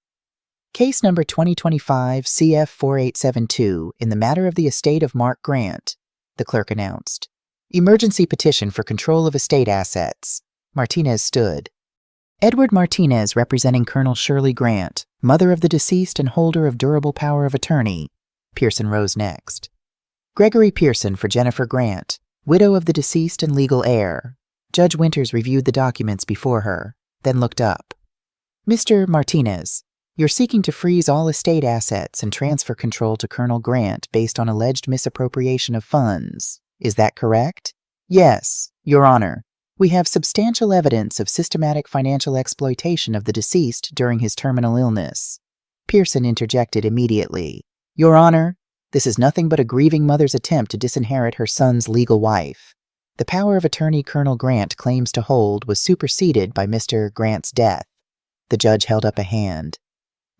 "Case number 2025 CF 4872 in the matter of the estate of Mark Grant," the clerk announced. "Emergency petition for control of estate assets." Martinez stood. "Edward Martinez representing Colonel Shirley Grant, mother of the deceased and holder of durable power of attorney." Pearson rose next. "Gregory Pearson for Jennifer Grant, widow of the deceased and legal heir." Judge Winters reviewed the documents before her, then looked up. "Mr. Martinez, you're seeking to freeze all estate assets and transfer control to Colonel Grant based on alleged misappropriation of funds. Is that correct?" "Yes, Your Honor. We have substantial evidence of systematic financial exploitation of the deceased during his terminal illness." Pearson interjected immediately. "Your Honor, this is nothing but a grieving mother's attempt to disinherit her son's legal wife. The power of attorney Colonel Grant claims to hold was superseded by Mr. Grant's death. The judge held up a hand.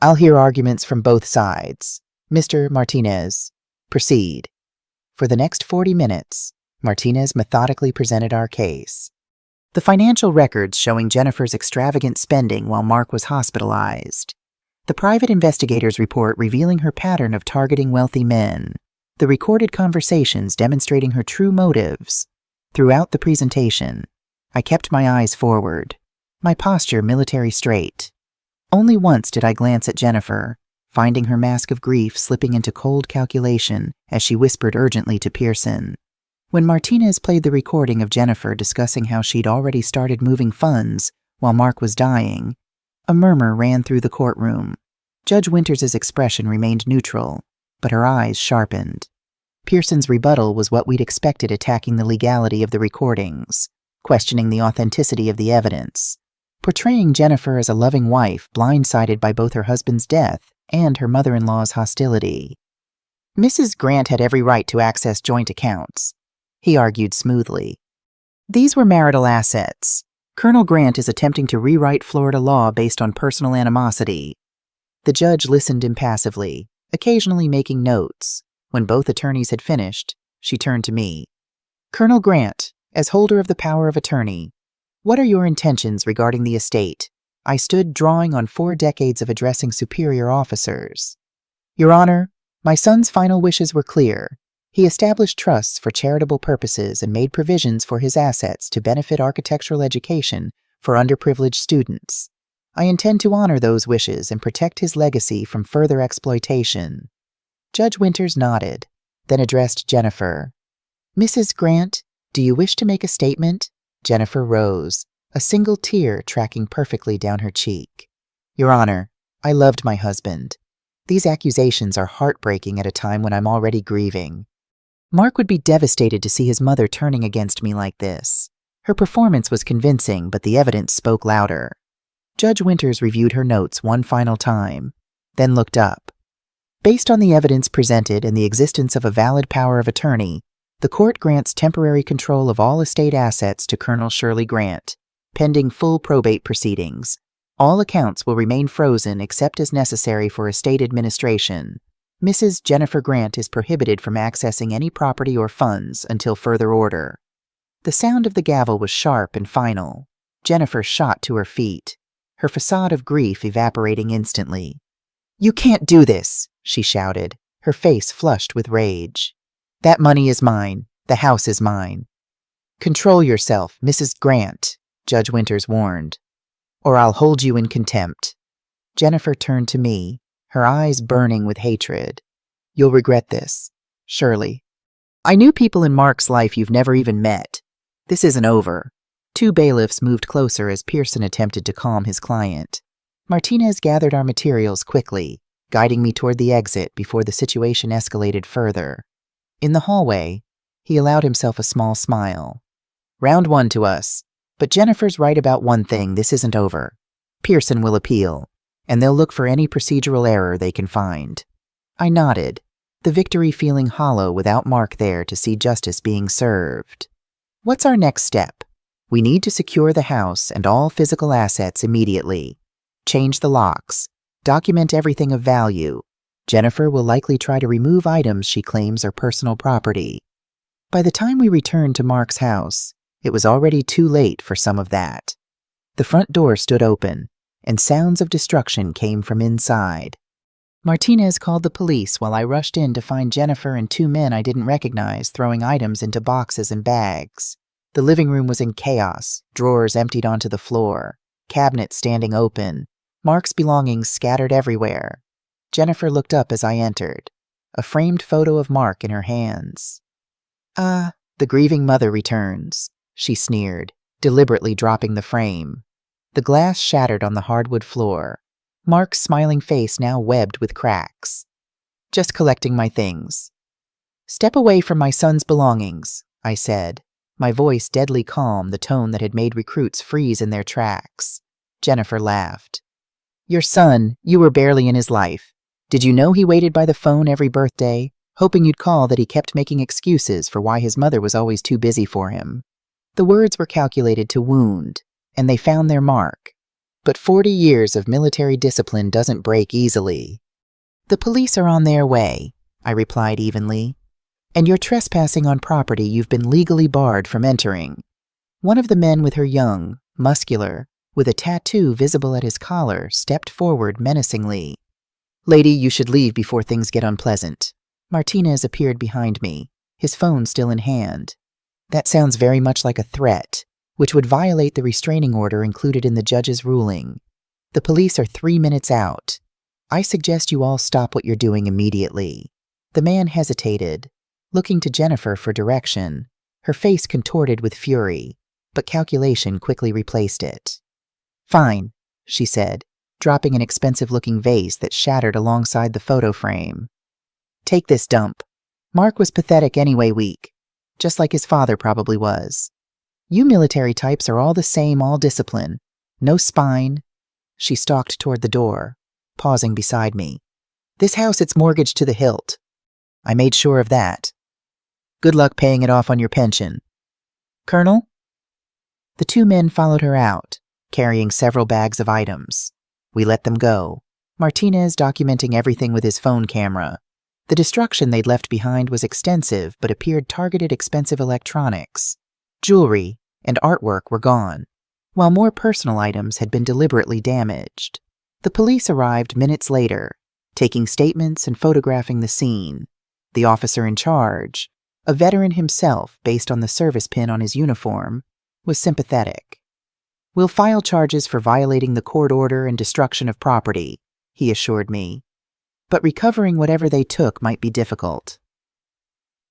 I'll hear arguments from both sides. Mr. Martinez, proceed. For the next 40 minutes, Martinez methodically presented our case. The financial records showing Jennifer's extravagant spending while Mark was hospitalized. The private investigator's report revealing her pattern of targeting wealthy men. The recorded conversations demonstrating her true motives. Throughout the presentation, I kept my eyes forward, my posture military straight. Only once did I glance at Jennifer, finding her mask of grief slipping into cold calculation as she whispered urgently to Pearson. When Martinez played the recording of Jennifer discussing how she'd already started moving funds while Mark was dying, a murmur ran through the courtroom. Judge Winters's expression remained neutral, but her eyes sharpened. Pearson's rebuttal was what we'd expected, attacking the legality of the recordings, questioning the authenticity of the evidence, portraying Jennifer as a loving wife blindsided by both her husband's death and her mother-in-law's hostility. Mrs. Grant had every right to access joint accounts, he argued smoothly. These were marital assets. Colonel Grant is attempting to rewrite Florida law based on personal animosity. The judge listened impassively, occasionally making notes. When both attorneys had finished, she turned to me. Colonel Grant, as holder of the power of attorney, what are your intentions regarding the estate? I stood drawing on 4 decades of addressing superior officers. Your Honor, my son's final wishes were clear. He established trusts for charitable purposes and made provisions for his assets to benefit architectural education for underprivileged students. I intend to honor those wishes and protect his legacy from further exploitation. Judge Winters nodded, then addressed Jennifer. Mrs. Grant, do you wish to make a statement? Jennifer rose, a single tear tracking perfectly down her cheek. Your Honor, I loved my husband. These accusations are heartbreaking at a time when I'm already grieving. Mark would be devastated to see his mother turning against me like this. Her performance was convincing, but the evidence spoke louder. Judge Winters reviewed her notes one final time, then looked up. Based on the evidence presented and the existence of a valid power of attorney, the court grants temporary control of all estate assets to Colonel Shirley Grant, pending full probate proceedings. All accounts will remain frozen except as necessary for estate administration. Mrs. Jennifer Grant is prohibited from accessing any property or funds until further order. The sound of the gavel was sharp and final. Jennifer shot to her feet, her facade of grief evaporating instantly. You can't do this, she shouted, her face flushed with rage. That money is mine. The house is mine. Control yourself, Mrs. Grant, Judge Winters warned, or I'll hold you in contempt. Jennifer turned to me, her eyes burning with hatred. You'll regret this, Shirley. I knew people in Mark's life you've never even met. This isn't over. 2 bailiffs moved closer as Pearson attempted to calm his client. Martinez gathered our materials quickly, guiding me toward the exit before the situation escalated further. In the hallway, he allowed himself a small smile. Round 1 to us, but Jennifer's right about one thing: this isn't over. Pearson will appeal, and they'll look for any procedural error they can find. I nodded, the victory feeling hollow without Mark there to see justice being served. What's our next step? We need to secure the house and all physical assets immediately. Change the locks. Document everything of value. Jennifer will likely try to remove items she claims are personal property. By the time we returned to Mark's house, it was already too late for some of that. The front door stood open, and sounds of destruction came from inside. Martinez called the police while I rushed in to find Jennifer and 2 men I didn't recognize throwing items into boxes and bags. The living room was in chaos, drawers emptied onto the floor, cabinets standing open, Mark's belongings scattered everywhere. Jennifer looked up as I entered, a framed photo of Mark in her hands. The grieving mother returns, she sneered, deliberately dropping the frame. The glass shattered on the hardwood floor, Mark's smiling face now webbed with cracks. Just collecting my things. Step away from my son's belongings, I said, my voice deadly calm, the tone that had made recruits freeze in their tracks. Jennifer laughed. Your son, you were barely in his life. Did you know he waited by the phone every birthday, hoping you'd call that he kept making excuses for why his mother was always too busy for him. The words were calculated to wound, and they found their mark. But 40 years of military discipline doesn't break easily. The police are on their way, I replied evenly. And you're trespassing on property you've been legally barred from entering. One of the men with her young, muscular, with a tattoo visible at his collar, stepped forward menacingly. Lady, you should leave before things get unpleasant. Martinez appeared behind me, his phone still in hand. That sounds very much like a threat, which would violate the restraining order included in the judge's ruling. The police are 3 minutes out. I suggest you all stop what you're doing immediately. The man hesitated, looking to Jennifer for direction, her face contorted with fury, but calculation quickly replaced it. Fine, she said, dropping an expensive-looking vase that shattered alongside the photo frame. Take this dump. Mark was pathetic anyway, weak, just like his father probably was. You military types are all the same, all discipline. No spine. She stalked toward the door, pausing beside me. This house, it's mortgaged to the hilt. I made sure of that. Good luck paying it off on your pension. Colonel? The 2 men followed her out, carrying several bags of items. We let them go, Martinez documenting everything with his phone camera. The destruction they'd left behind was extensive but appeared targeted expensive electronics. Jewelry and artwork were gone, while more personal items had been deliberately damaged. The police arrived minutes later, taking statements and photographing the scene. The officer in charge, a veteran himself based on the service pin on his uniform, was sympathetic. We'll file charges for violating the court order and destruction of property, he assured me. But recovering whatever they took might be difficult.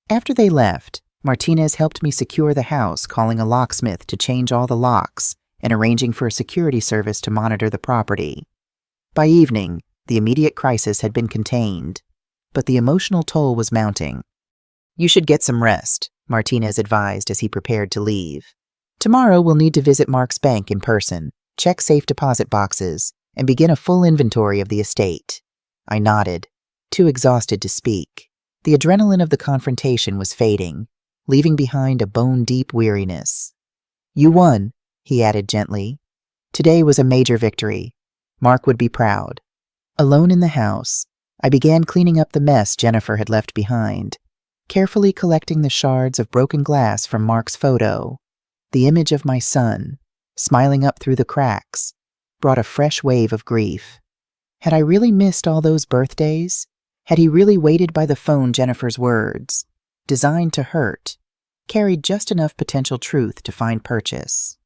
After they left, Martinez helped me secure the house, calling a locksmith to change all the locks and arranging for a security service to monitor the property. By evening, the immediate crisis had been contained, but the emotional toll was mounting. You should get some rest, Martinez advised as he prepared to leave. Tomorrow we'll need to visit Mark's bank in person, check safe deposit boxes, and begin a full inventory of the estate. I nodded, too exhausted to speak. The adrenaline of the confrontation was fading, leaving behind a bone-deep weariness. You won, he added gently. Today was a major victory. Mark would be proud. Alone in the house, I began cleaning up the mess Jennifer had left behind, carefully collecting the shards of broken glass from Mark's photo. The image of my son, smiling up through the cracks, brought a fresh wave of grief. Had I really missed all those birthdays? Had he really waited by the phone Jennifer's words, designed to hurt, carried just enough potential truth to find purchase?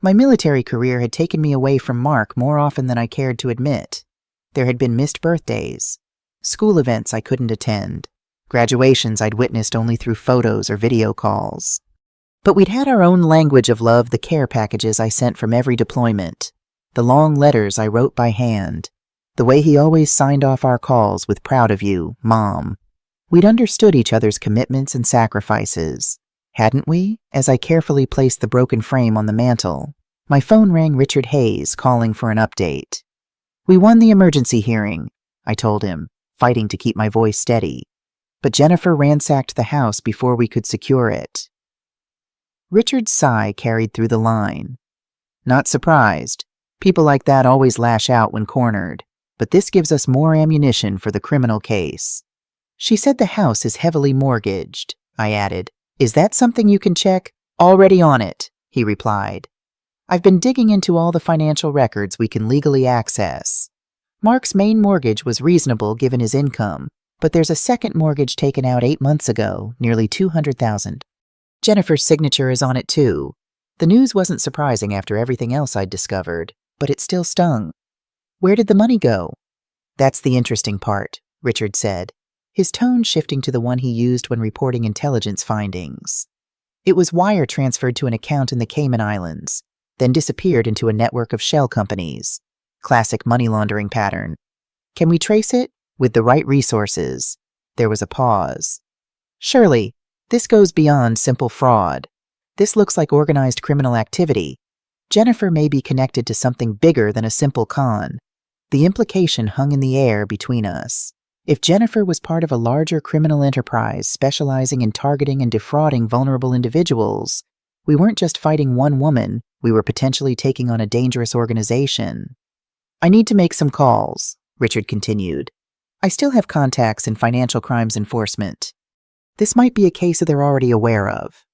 My military career had taken me away from Mark more often than I cared to admit. There had been missed birthdays, school events I couldn't attend, graduations I'd witnessed only through photos or video calls. But we'd had our own language of love, the care packages I sent from every deployment, the long letters I wrote by hand, the way he always signed off our calls with "proud of you, Mom." We'd understood each other's commitments and sacrifices, hadn't we? As I carefully placed the broken frame on the mantel, my phone rang. Richard Hayes calling for an update. We won the emergency hearing, I told him, fighting to keep my voice steady. But Jennifer ransacked the house before we could secure it. Richard's sigh carried through the line. Not surprised. People like that always lash out when cornered, but this gives us more ammunition for the criminal case. She said the house is heavily mortgaged, I added. Is that something you can check? Already on it, he replied. I've been digging into all the financial records we can legally access. Mark's main mortgage was reasonable given his income, but there's a second mortgage taken out 8 months ago, nearly $200,000. Jennifer's signature is on it too. The news wasn't surprising after everything else I'd discovered, but it still stung. Where did the money go? That's the interesting part, Richard said, his tone shifting to the one he used when reporting intelligence findings. It was wire transferred to an account in the Cayman Islands, then disappeared into a network of shell companies. Classic money laundering pattern. Can we trace it? With the right resources. There was a pause. Surely, this goes beyond simple fraud. This looks like organized criminal activity. Jennifer may be connected to something bigger than a simple con. The implication hung in the air between us. If Jennifer was part of a larger criminal enterprise specializing in targeting and defrauding vulnerable individuals, we weren't just fighting one woman, we were potentially taking on a dangerous organization. I need to make some calls, Richard continued. I still have contacts in financial crimes enforcement. This might be a case that they're already aware of.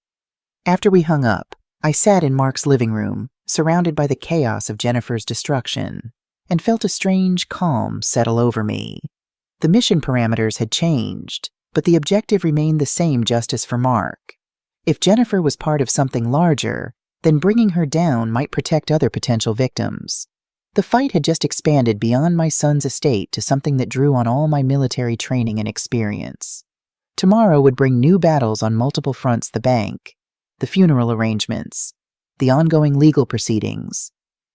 After we hung up, I sat in Mark's living room, surrounded by the chaos of Jennifer's destruction, and felt a strange calm settle over me. The mission parameters had changed, but the objective remained the same: justice for Mark. If Jennifer was part of something larger, then bringing her down might protect other potential victims. The fight had just expanded beyond my son's estate to something that drew on all my military training and experience. Tomorrow would bring new battles on multiple fronts: the bank, the funeral arrangements, the ongoing legal proceedings.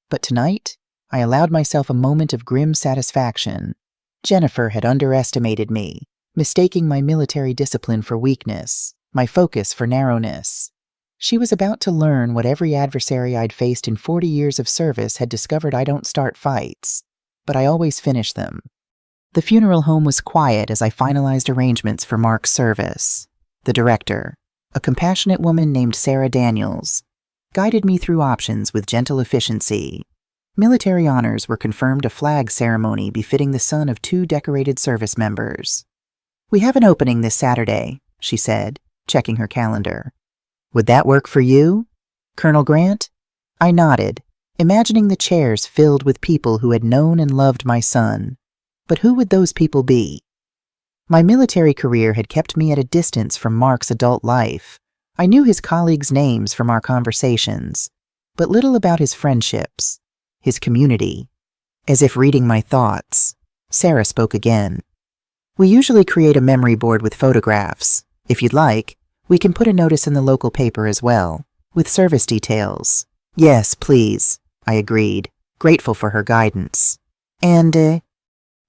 But tonight, I allowed myself a moment of grim satisfaction. Jennifer had underestimated me, mistaking my military discipline for weakness, my focus for narrowness. She was about to learn what every adversary I'd faced in 40 years of service had discovered: I don't start fights, but I always finish them. The funeral home was quiet as I finalized arrangements for Mark's service. The director, a compassionate woman named Sarah Daniels, guided me through options with gentle efficiency. Military honors were confirmed: a flag ceremony befitting the son of 2 decorated service members. "We have an opening this Saturday," she said, checking her calendar. "Would that work for you, Colonel Grant?" I nodded, imagining the chairs filled with people who had known and loved my son. But who would those people be? My military career had kept me at a distance from Mark's adult life. I knew his colleagues' names from our conversations, but little about his friendships, his community. As if reading my thoughts, Sarah spoke again. "We usually create a memory board with photographs. If you'd like, we can put a notice in the local paper as well, with service details." "Yes, please," I agreed, grateful for her guidance. "And,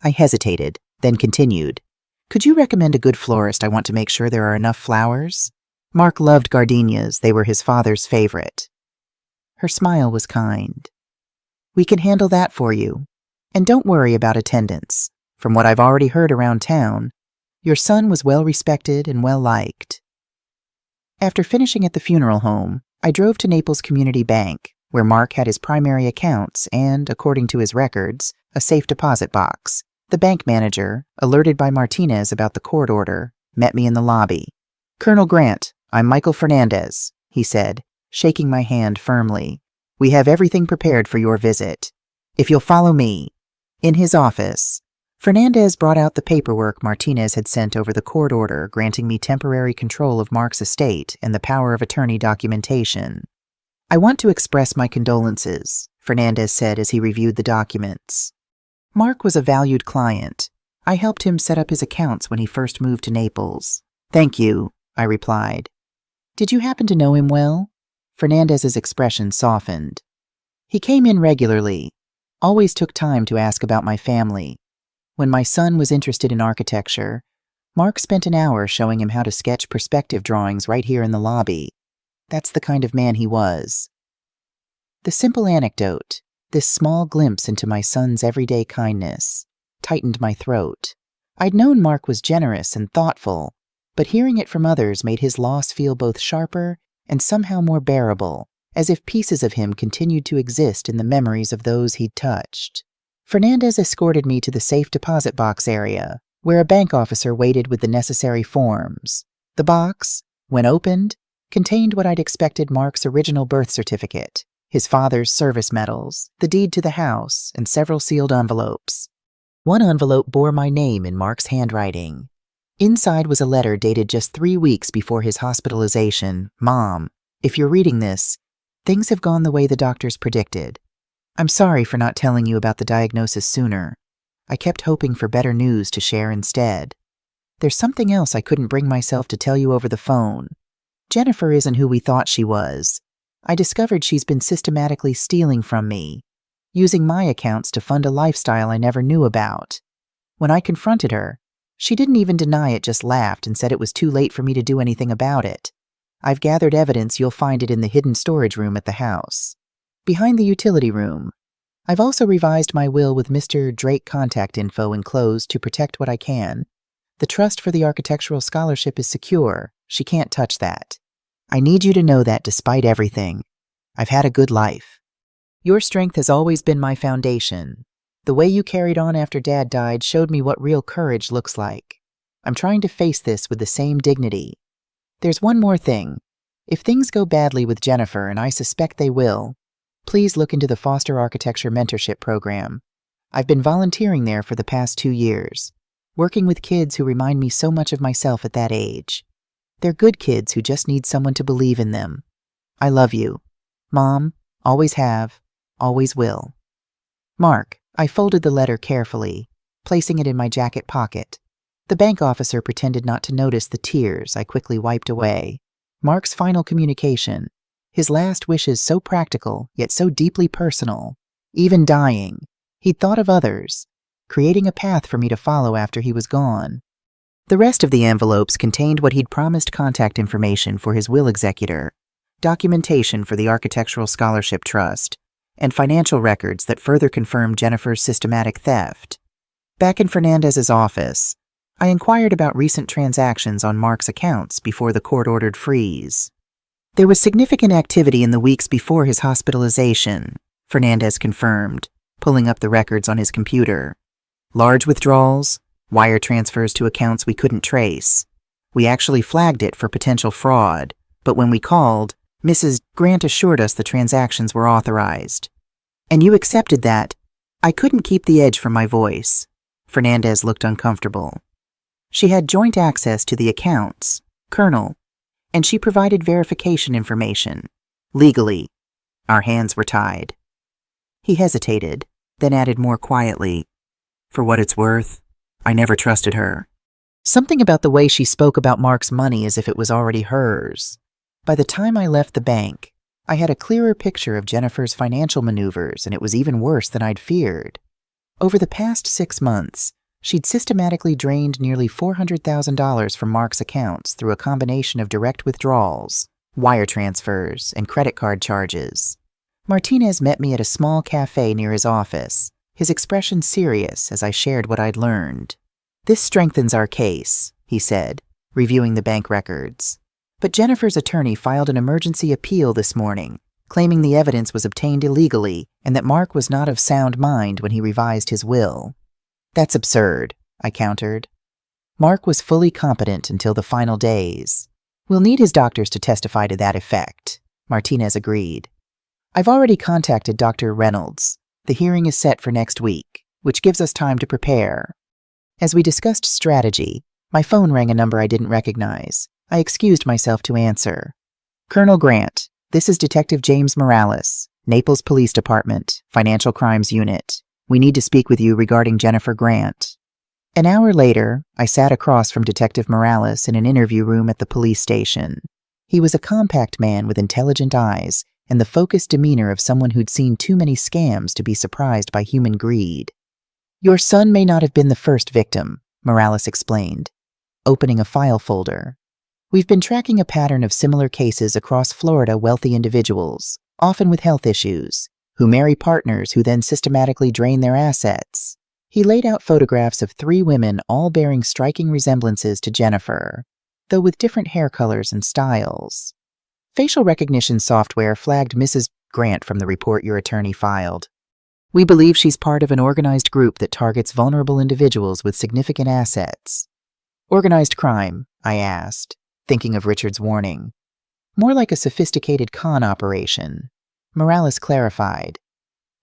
I hesitated, then continued. "Could you recommend a good florist? I want to make sure there are enough flowers." Mark loved gardenias. They were his father's favorite. Her smile was kind. "We can handle that for you. And don't worry about attendance. From what I've already heard around town, your son was well respected and well liked." After finishing at the funeral home, I drove to Naples Community Bank, where Mark had his primary accounts and, according to his records, a safe deposit box. The bank manager, alerted by Martinez about the court order, met me in the lobby. "Colonel Grant, I'm Michael Fernandez," he said, shaking my hand firmly. "We have everything prepared for your visit. If you'll follow me." In his office, Fernandez brought out the paperwork Martinez had sent over the court order granting me temporary control of Mark's estate and the power of attorney documentation. "I want to express my condolences," Fernandez said as he reviewed the documents. "Mark was a valued client. I helped him set up his accounts when he first moved to Naples." "Thank you," I replied. "Did you happen to know him well?" Fernandez's expression softened. "He came in regularly, always took time to ask about my family. When my son was interested in architecture, Mark spent an hour showing him how to sketch perspective drawings right here in the lobby. That's the kind of man he was." The simple anecdote, this small glimpse into my son's everyday kindness, tightened my throat. I'd known Mark was generous and thoughtful, but hearing it from others made his loss feel both sharper and somehow more bearable, as if pieces of him continued to exist in the memories of those he'd touched. Fernandez escorted me to the safe deposit box area, where a bank officer waited with the necessary forms. The box, when opened, contained what I'd expected: Mark's original birth certificate, his father's service medals, the deed to the house, and several sealed envelopes. One envelope bore my name in Mark's handwriting. Inside was a letter dated just 3 weeks before his hospitalization. "Mom, if you're reading this, things have gone the way the doctors predicted. I'm sorry for not telling you about the diagnosis sooner. I kept hoping for better news to share instead. There's something else I couldn't bring myself to tell you over the phone. Jennifer isn't who we thought she was. I discovered she's been systematically stealing from me, using my accounts to fund a lifestyle I never knew about. When I confronted her, she didn't even deny it, just laughed and said it was too late for me to do anything about it. I've gathered evidence. You'll find it in the hidden storage room at the house, behind the utility room. I've also revised my will with Mr. Drake contact info enclosed to protect what I can. The trust for the architectural scholarship is secure. She can't touch that. I need you to know that despite everything, I've had a good life. Your strength has always been my foundation. The way you carried on after Dad died showed me what real courage looks like. I'm trying to face this with the same dignity. There's one more thing. If things go badly with Jennifer, and I suspect they will, please look into the Foster Architecture Mentorship Program. I've been volunteering there for the past 2 years, working with kids who remind me so much of myself at that age. They're good kids who just need someone to believe in them. I love you. Mom, always have, always will. Mark. I folded the letter carefully, placing it in my jacket pocket. The bank officer pretended not to notice the tears I quickly wiped away. Mark's final communication, his last wishes so practical, yet so deeply personal. Even dying, he'd thought of others, creating a path for me to follow after he was gone. The rest of the envelopes contained what he'd promised: contact information for his will executor, documentation for the Architectural Scholarship Trust, and financial records that further confirmed Jennifer's systematic theft. Back in Fernandez's office, I inquired about recent transactions on Mark's accounts before the court-ordered freeze. There was significant activity in the weeks before his hospitalization, Fernandez confirmed, pulling up the records on his computer. Large withdrawals, wire transfers to accounts we couldn't trace. We actually flagged it for potential fraud, but when we called, Mrs. Grant assured us the transactions were authorized. And you accepted that? I couldn't keep the edge from my voice. Fernandez looked uncomfortable. She had joint access to the accounts, Colonel, and she provided verification information. Legally, our hands were tied. He hesitated, then added more quietly, "For what it's worth, I never trusted her." Something about the way she spoke about Mark's money as if it was already hers. By the time I left the bank, I had a clearer picture of Jennifer's financial maneuvers, and it was even worse than I'd feared. Over the past 6 months, she'd systematically drained nearly $400,000 from Mark's accounts through a combination of direct withdrawals, wire transfers, and credit card charges. Martinez met me at a small cafe near his office, his expression serious as I shared what I'd learned. "This strengthens our case," he said, reviewing the bank records. "But Jennifer's attorney filed an emergency appeal this morning, claiming the evidence was obtained illegally and that Mark was not of sound mind when he revised his will." "That's absurd," I countered. "Mark was fully competent until the final days. We'll need his doctors to testify to that effect," Martinez agreed. "I've already contacted Dr. Reynolds. The hearing is set for next week, which gives us time to prepare." As we discussed strategy, my phone rang a number I didn't recognize. I excused myself to answer. "Colonel Grant, this is Detective James Morales, Naples Police Department, Financial Crimes Unit. We need to speak with you regarding Jennifer Grant." An hour later, I sat across from Detective Morales in an interview room at the police station. He was a compact man with intelligent eyes and the focused demeanor of someone who'd seen too many scams to be surprised by human greed. "Your son may not have been the first victim," Morales explained, opening a file folder. "We've been tracking a pattern of similar cases across Florida: wealthy individuals, often with health issues, who marry partners who then systematically drain their assets." He laid out photographs of 3 women, all bearing striking resemblances to Jennifer, though with different hair colors and styles. "Facial recognition software flagged Mrs. Grant from the report your attorney filed. We believe she's part of an organized group that targets vulnerable individuals with significant assets." "Organized crime?" I asked, thinking of Richard's warning. "More like a sophisticated con operation," Morales clarified.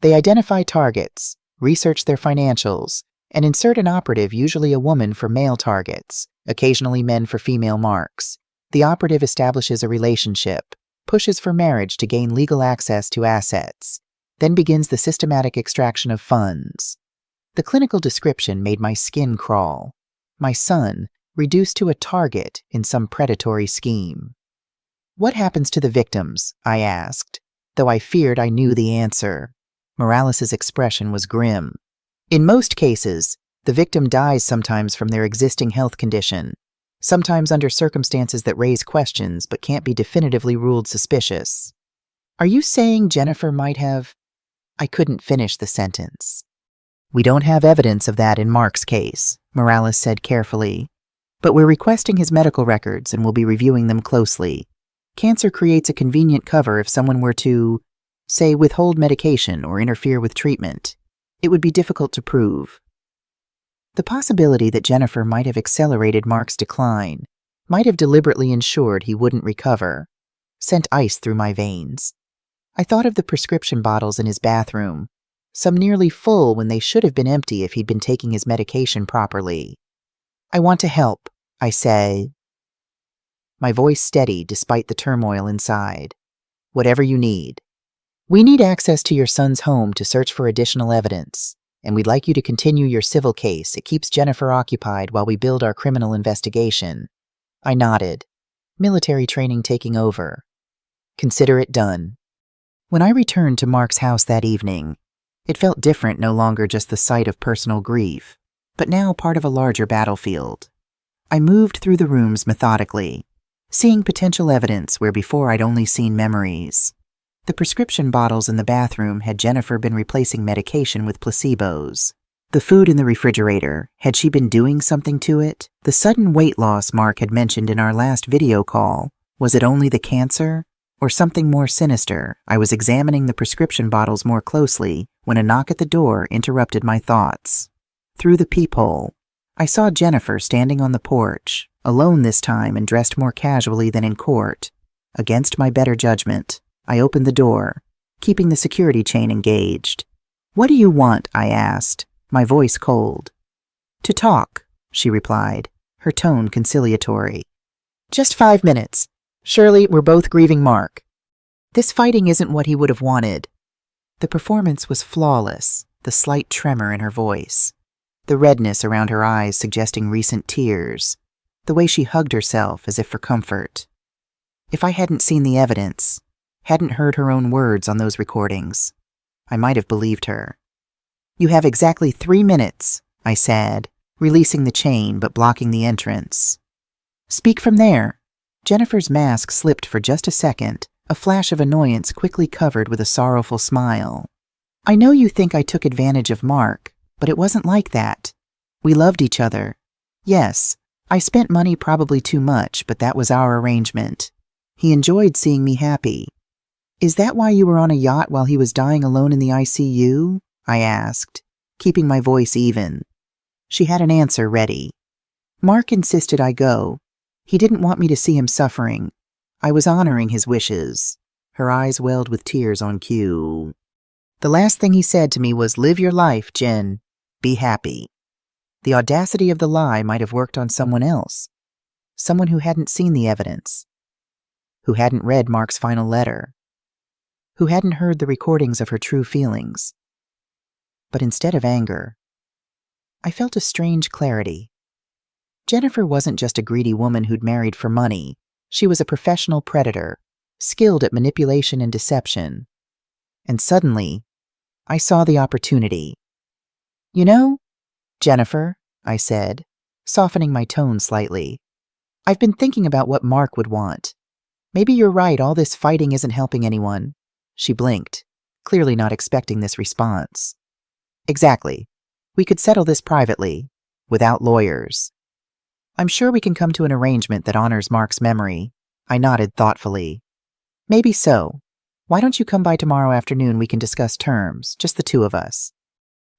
"They identify targets, research their financials, and insert an operative, usually a woman, for male targets, occasionally men for female marks. The operative establishes a relationship, pushes for marriage to gain legal access to assets, then begins the systematic extraction of funds." The clinical description made my skin crawl. My son, reduced to a target in some predatory scheme. "What happens to the victims?" I asked, though I feared I knew the answer. Morales' expression was grim. "In most cases, the victim dies, sometimes from their existing health condition, sometimes under circumstances that raise questions but can't be definitively ruled suspicious." "Are you saying Jennifer might have I couldn't finish the sentence. We don't have evidence of that in Mark's case, Morales said carefully. But we're requesting his medical records and we'll be reviewing them closely. Cancer creates a convenient cover if someone were to, say, withhold medication or interfere with treatment. It would be difficult to prove. The possibility that Jennifer might have accelerated Mark's decline, might have deliberately ensured he wouldn't recover, sent ice through my veins. I thought of the prescription bottles in his bathroom, some nearly full when they should have been empty if he'd been taking his medication properly. I want to help, I say. My voice steady despite the turmoil inside. Whatever you need. We need access to your son's home to search for additional evidence, and we'd like you to continue your civil case. It keeps Jennifer occupied while we build our criminal investigation. I nodded, military training taking over. Consider it done. When I returned to Mark's house that evening, it felt different, no longer just the site of personal grief, but now part of a larger battlefield. I moved through the rooms methodically, seeing potential evidence where before I'd only seen memories. The prescription bottles in the bathroom had Jennifer been replacing medication with placebos. The food in the refrigerator, had she been doing something to it? The sudden weight loss Mark had mentioned in our last video call, was it only the cancer? Or something more sinister? I was examining the prescription bottles more closely when a knock at the door interrupted my thoughts. Through the peephole, I saw Jennifer standing on the porch, alone this time and dressed more casually than in court. Against my better judgment, I opened the door, keeping the security chain engaged. "What do you want?" I asked, my voice cold. "To talk," she replied, her tone conciliatory. "Just 5 minutes. Shirley, we're both grieving Mark. This fighting isn't what he would have wanted." The performance was flawless, the slight tremor in her voice, the redness around her eyes suggesting recent tears, the way she hugged herself as if for comfort. If I hadn't seen the evidence, hadn't heard her own words on those recordings, I might have believed her. "You have exactly 3 minutes, I said, releasing the chain but blocking the entrance. "Speak from there." Jennifer's mask slipped for just a second, a flash of annoyance quickly covered with a sorrowful smile. "I know you think I took advantage of Mark, but it wasn't like that. We loved each other. Yes, I spent money, probably too much, but that was our arrangement. He enjoyed seeing me happy." "Is that why you were on a yacht while he was dying alone in the ICU?" I asked, keeping my voice even. She had an answer ready. "Mark insisted I go. He didn't want me to see him suffering. I was honoring his wishes." Her eyes welled with tears on cue. "The last thing he said to me was, 'Live your life, Jen. Be happy.'" The audacity of the lie might have worked on someone else. Someone who hadn't seen the evidence. Who hadn't read Mark's final letter. Who hadn't heard the recordings of her true feelings. But instead of anger, I felt a strange clarity. Jennifer wasn't just a greedy woman who'd married for money. She was a professional predator, skilled at manipulation and deception. And suddenly, I saw the opportunity. "You know, Jennifer," I said, softening my tone slightly, "I've been thinking about what Mark would want. Maybe you're right, all this fighting isn't helping anyone." She blinked, clearly not expecting this response. "Exactly. We could settle this privately, without lawyers. I'm sure we can come to an arrangement that honors Mark's memory." I nodded thoughtfully. "Maybe so. Why don't you come by tomorrow afternoon? We can discuss terms, just the two of us."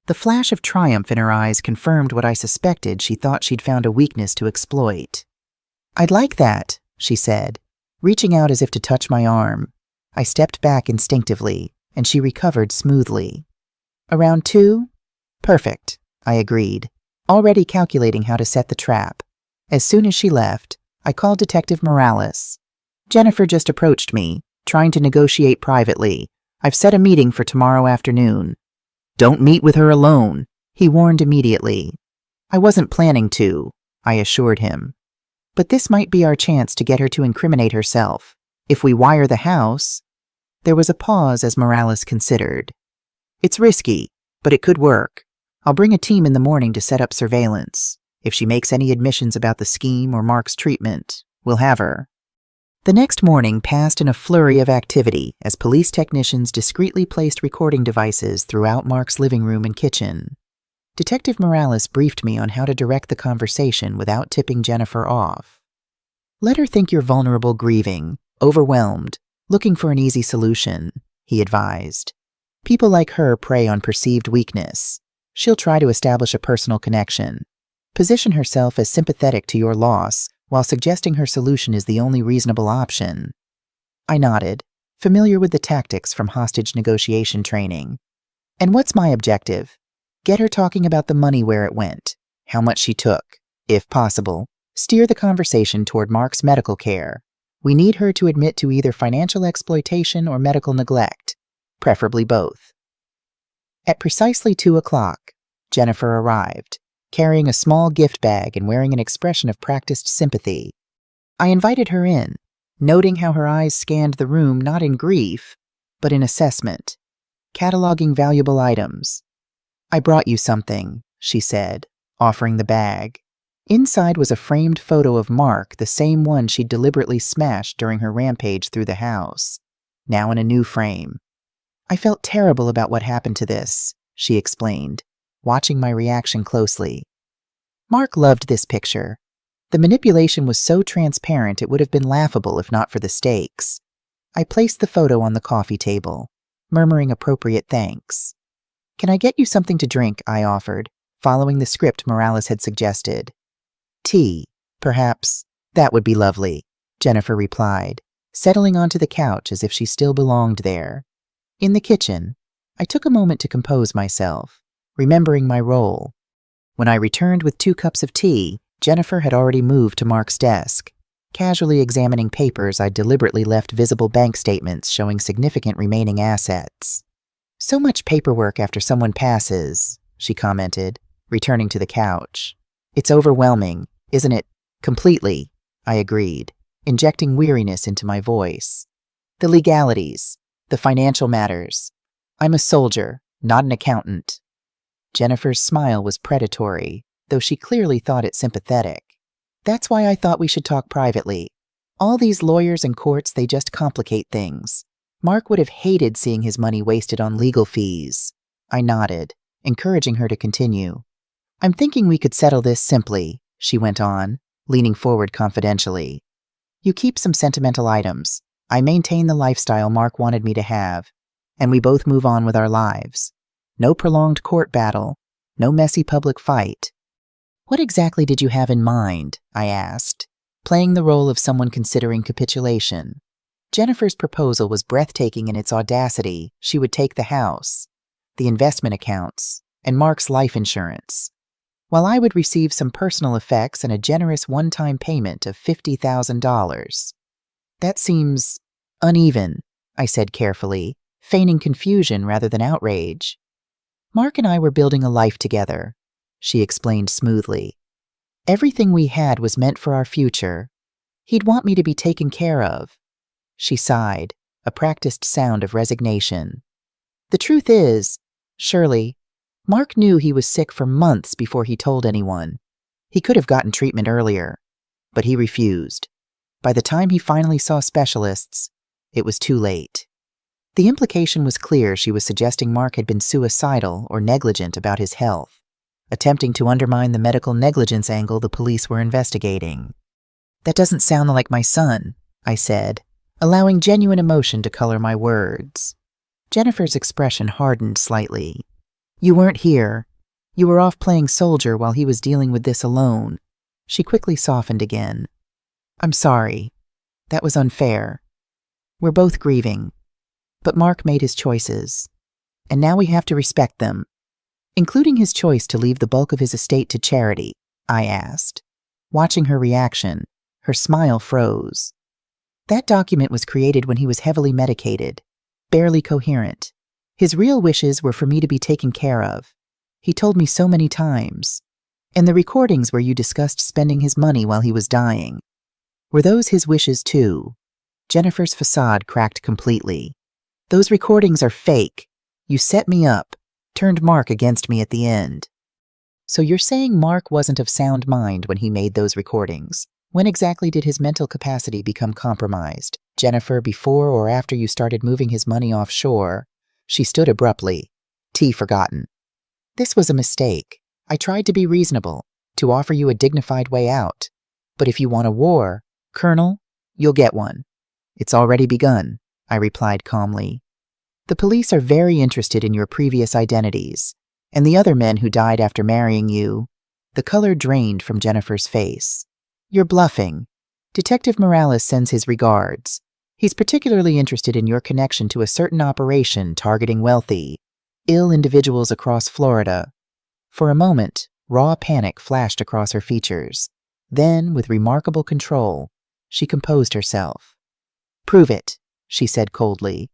The flash of triumph in her eyes confirmed what I suspected. She thought she'd found a weakness to exploit. "I'd like that," she said, reaching out as if to touch my arm. I stepped back instinctively, and she recovered smoothly. "Around 2? Perfect," I agreed, already calculating how to set the trap. As soon as she left, I called Detective Morales. "Jennifer just approached me, trying to negotiate privately. I've set a meeting for tomorrow afternoon." "Don't meet with her alone," he warned immediately. "I wasn't planning to," I assured him. "But this might be our chance to get her to incriminate herself. If we wire the house—" There was a pause as Morales considered. "It's risky, but it could work. I'll bring a team in the morning to set up surveillance. If she makes any admissions about the scheme or Mark's treatment, we'll have her." The next morning passed in a flurry of activity as police technicians discreetly placed recording devices throughout Mark's living room and kitchen. Detective Morales briefed me on how to direct the conversation without tipping Jennifer off. "Let her think you're vulnerable, grieving, overwhelmed, looking for an easy solution," he advised. "People like her prey on perceived weakness. She'll try to establish a personal connection, position herself as sympathetic to your loss, while suggesting her solution is the only reasonable option." I nodded, familiar with the tactics from hostage negotiation training. "And what's my objective? Get her talking about the money, where it went, how much she took. If possible, steer the conversation toward Mark's medical care. We need her to admit to either financial exploitation or medical neglect, preferably both." At precisely 2:00, Jennifer arrived, carrying a small gift bag and wearing an expression of practiced sympathy. I invited her in, noting how her eyes scanned the room not in grief, but in assessment, cataloging valuable items. "I brought you something," she said, offering the bag. Inside was a framed photo of Mark, the same one she'd deliberately smashed during her rampage through the house, now in a new frame. "I felt terrible about what happened to this," she explained, watching my reaction closely. "Mark loved this picture. The manipulation was so transparent it would have been laughable if not for the stakes." I placed the photo on the coffee table, murmuring appropriate thanks. "Can I get you something to drink?" I offered, following the script Morales had suggested. "Tea, perhaps." "That would be lovely," Jennifer replied, settling onto the couch as if she still belonged there. In the kitchen, I took a moment to compose myself, remembering my role. When I returned with 2 cups of tea, Jennifer had already moved to Mark's desk, casually examining papers I'd deliberately left visible bank statements showing significant remaining assets. "So much paperwork after someone passes," she commented, returning to the couch. "It's overwhelming, isn't it?" "Completely," I agreed, injecting weariness into my voice. "The legalities, the financial matters. I'm a soldier, not an accountant." Jennifer's smile was predatory, though she clearly thought it sympathetic. "That's why I thought we should talk privately. All these lawyers and courts, they just complicate things. Mark would have hated seeing his money wasted on legal fees." I nodded, encouraging her to continue. "I'm thinking we could settle this simply," she went on, leaning forward confidentially. "You keep some sentimental items. I maintain the lifestyle Mark wanted me to have, and we both move on with our lives. No prolonged court battle, no messy public fight." "What exactly did you have in mind?" I asked, playing the role of someone considering capitulation. Jennifer's proposal was breathtaking in its audacity. She would take the house, the investment accounts, and Mark's life insurance, while I would receive some personal effects and a generous one-time payment of $50,000. "That seems uneven," I said carefully, feigning confusion rather than outrage. "Mark and I were building a life together," she explained smoothly. "Everything we had was meant for our future. He'd want me to be taken care of." She sighed, a practiced sound of resignation. "The truth is, Shirley, Mark knew he was sick for months before he told anyone. He could have gotten treatment earlier, but he refused. By the time he finally saw specialists, it was too late." The implication was clear. She was suggesting Mark had been suicidal or negligent about his health, attempting to undermine the medical negligence angle the police were investigating. "That doesn't sound like my son," I said, allowing genuine emotion to color my words. Jennifer's expression hardened slightly. "You weren't here. You were off playing soldier while he was dealing with this alone." She quickly softened again. "I'm sorry. That was unfair. We're both grieving. But Mark made his choices, and now we have to respect them." "Including his choice to leave the bulk of his estate to charity?" I asked. Watching her reaction, her smile froze. "That document was created when he was heavily medicated, barely coherent. His real wishes were for me to be taken care of. He told me so many times. And the recordings where you discussed spending his money while he was dying, were those his wishes too?" Jennifer's facade cracked completely. "Those recordings are fake. You set me up, turned Mark against me at the end." "So you're saying Mark wasn't of sound mind when he made those recordings?" When exactly did his mental capacity become compromised? Jennifer, before or after you started moving his money offshore? She stood abruptly. Tea forgotten. This was a mistake. I tried to be reasonable, to offer you a dignified way out. But if you want a war, Colonel, you'll get one. It's already begun, I replied calmly. The police are very interested in your previous identities, and the other men who died after marrying you. The color drained from Jennifer's face. You're bluffing. Detective Morales sends his regards. He's particularly interested in your connection to a certain operation targeting wealthy, ill individuals across Florida. For a moment, raw panic flashed across her features. Then, with remarkable control, she composed herself. Prove it, she said coldly.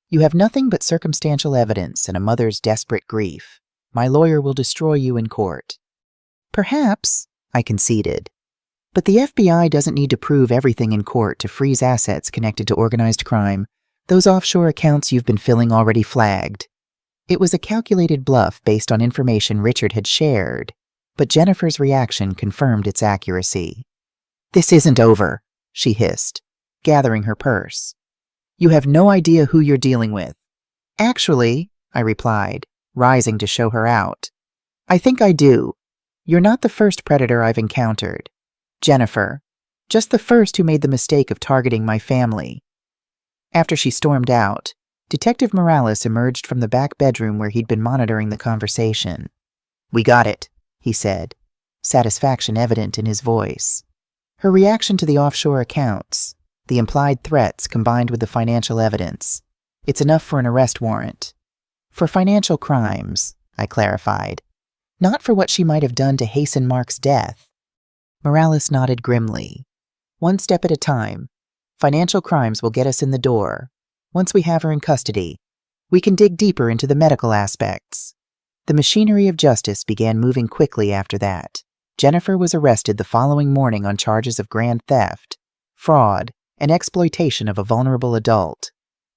You have nothing but circumstantial evidence and a mother's desperate grief. My lawyer will destroy you in court. Perhaps, I conceded. But the FBI doesn't need to prove everything in court to freeze assets connected to organized crime. Those offshore accounts you've been filling already flagged. It was a calculated bluff based on information Richard had shared, but Jennifer's reaction confirmed its accuracy. This isn't over, she hissed, gathering her purse. You have no idea who you're dealing with. Actually, I replied, rising to show her out. I think I do. You're not the first predator I've encountered. Jennifer, just the first who made the mistake of targeting my family. After she stormed out, Detective Morales emerged from the back bedroom where he'd been monitoring the conversation. We got it, he said, satisfaction evident in his voice. Her reaction to the offshore accounts, the implied threats combined with the financial evidence. It's enough for an arrest warrant. For financial crimes, I clarified. Not for what she might have done to hasten Mark's death. Morales nodded grimly. One step at a time. Financial crimes will get us in the door. Once we have her in custody, we can dig deeper into the medical aspects. The machinery of justice began moving quickly after that. Jennifer was arrested the following morning on charges of grand theft, fraud, and exploitation of a vulnerable adult.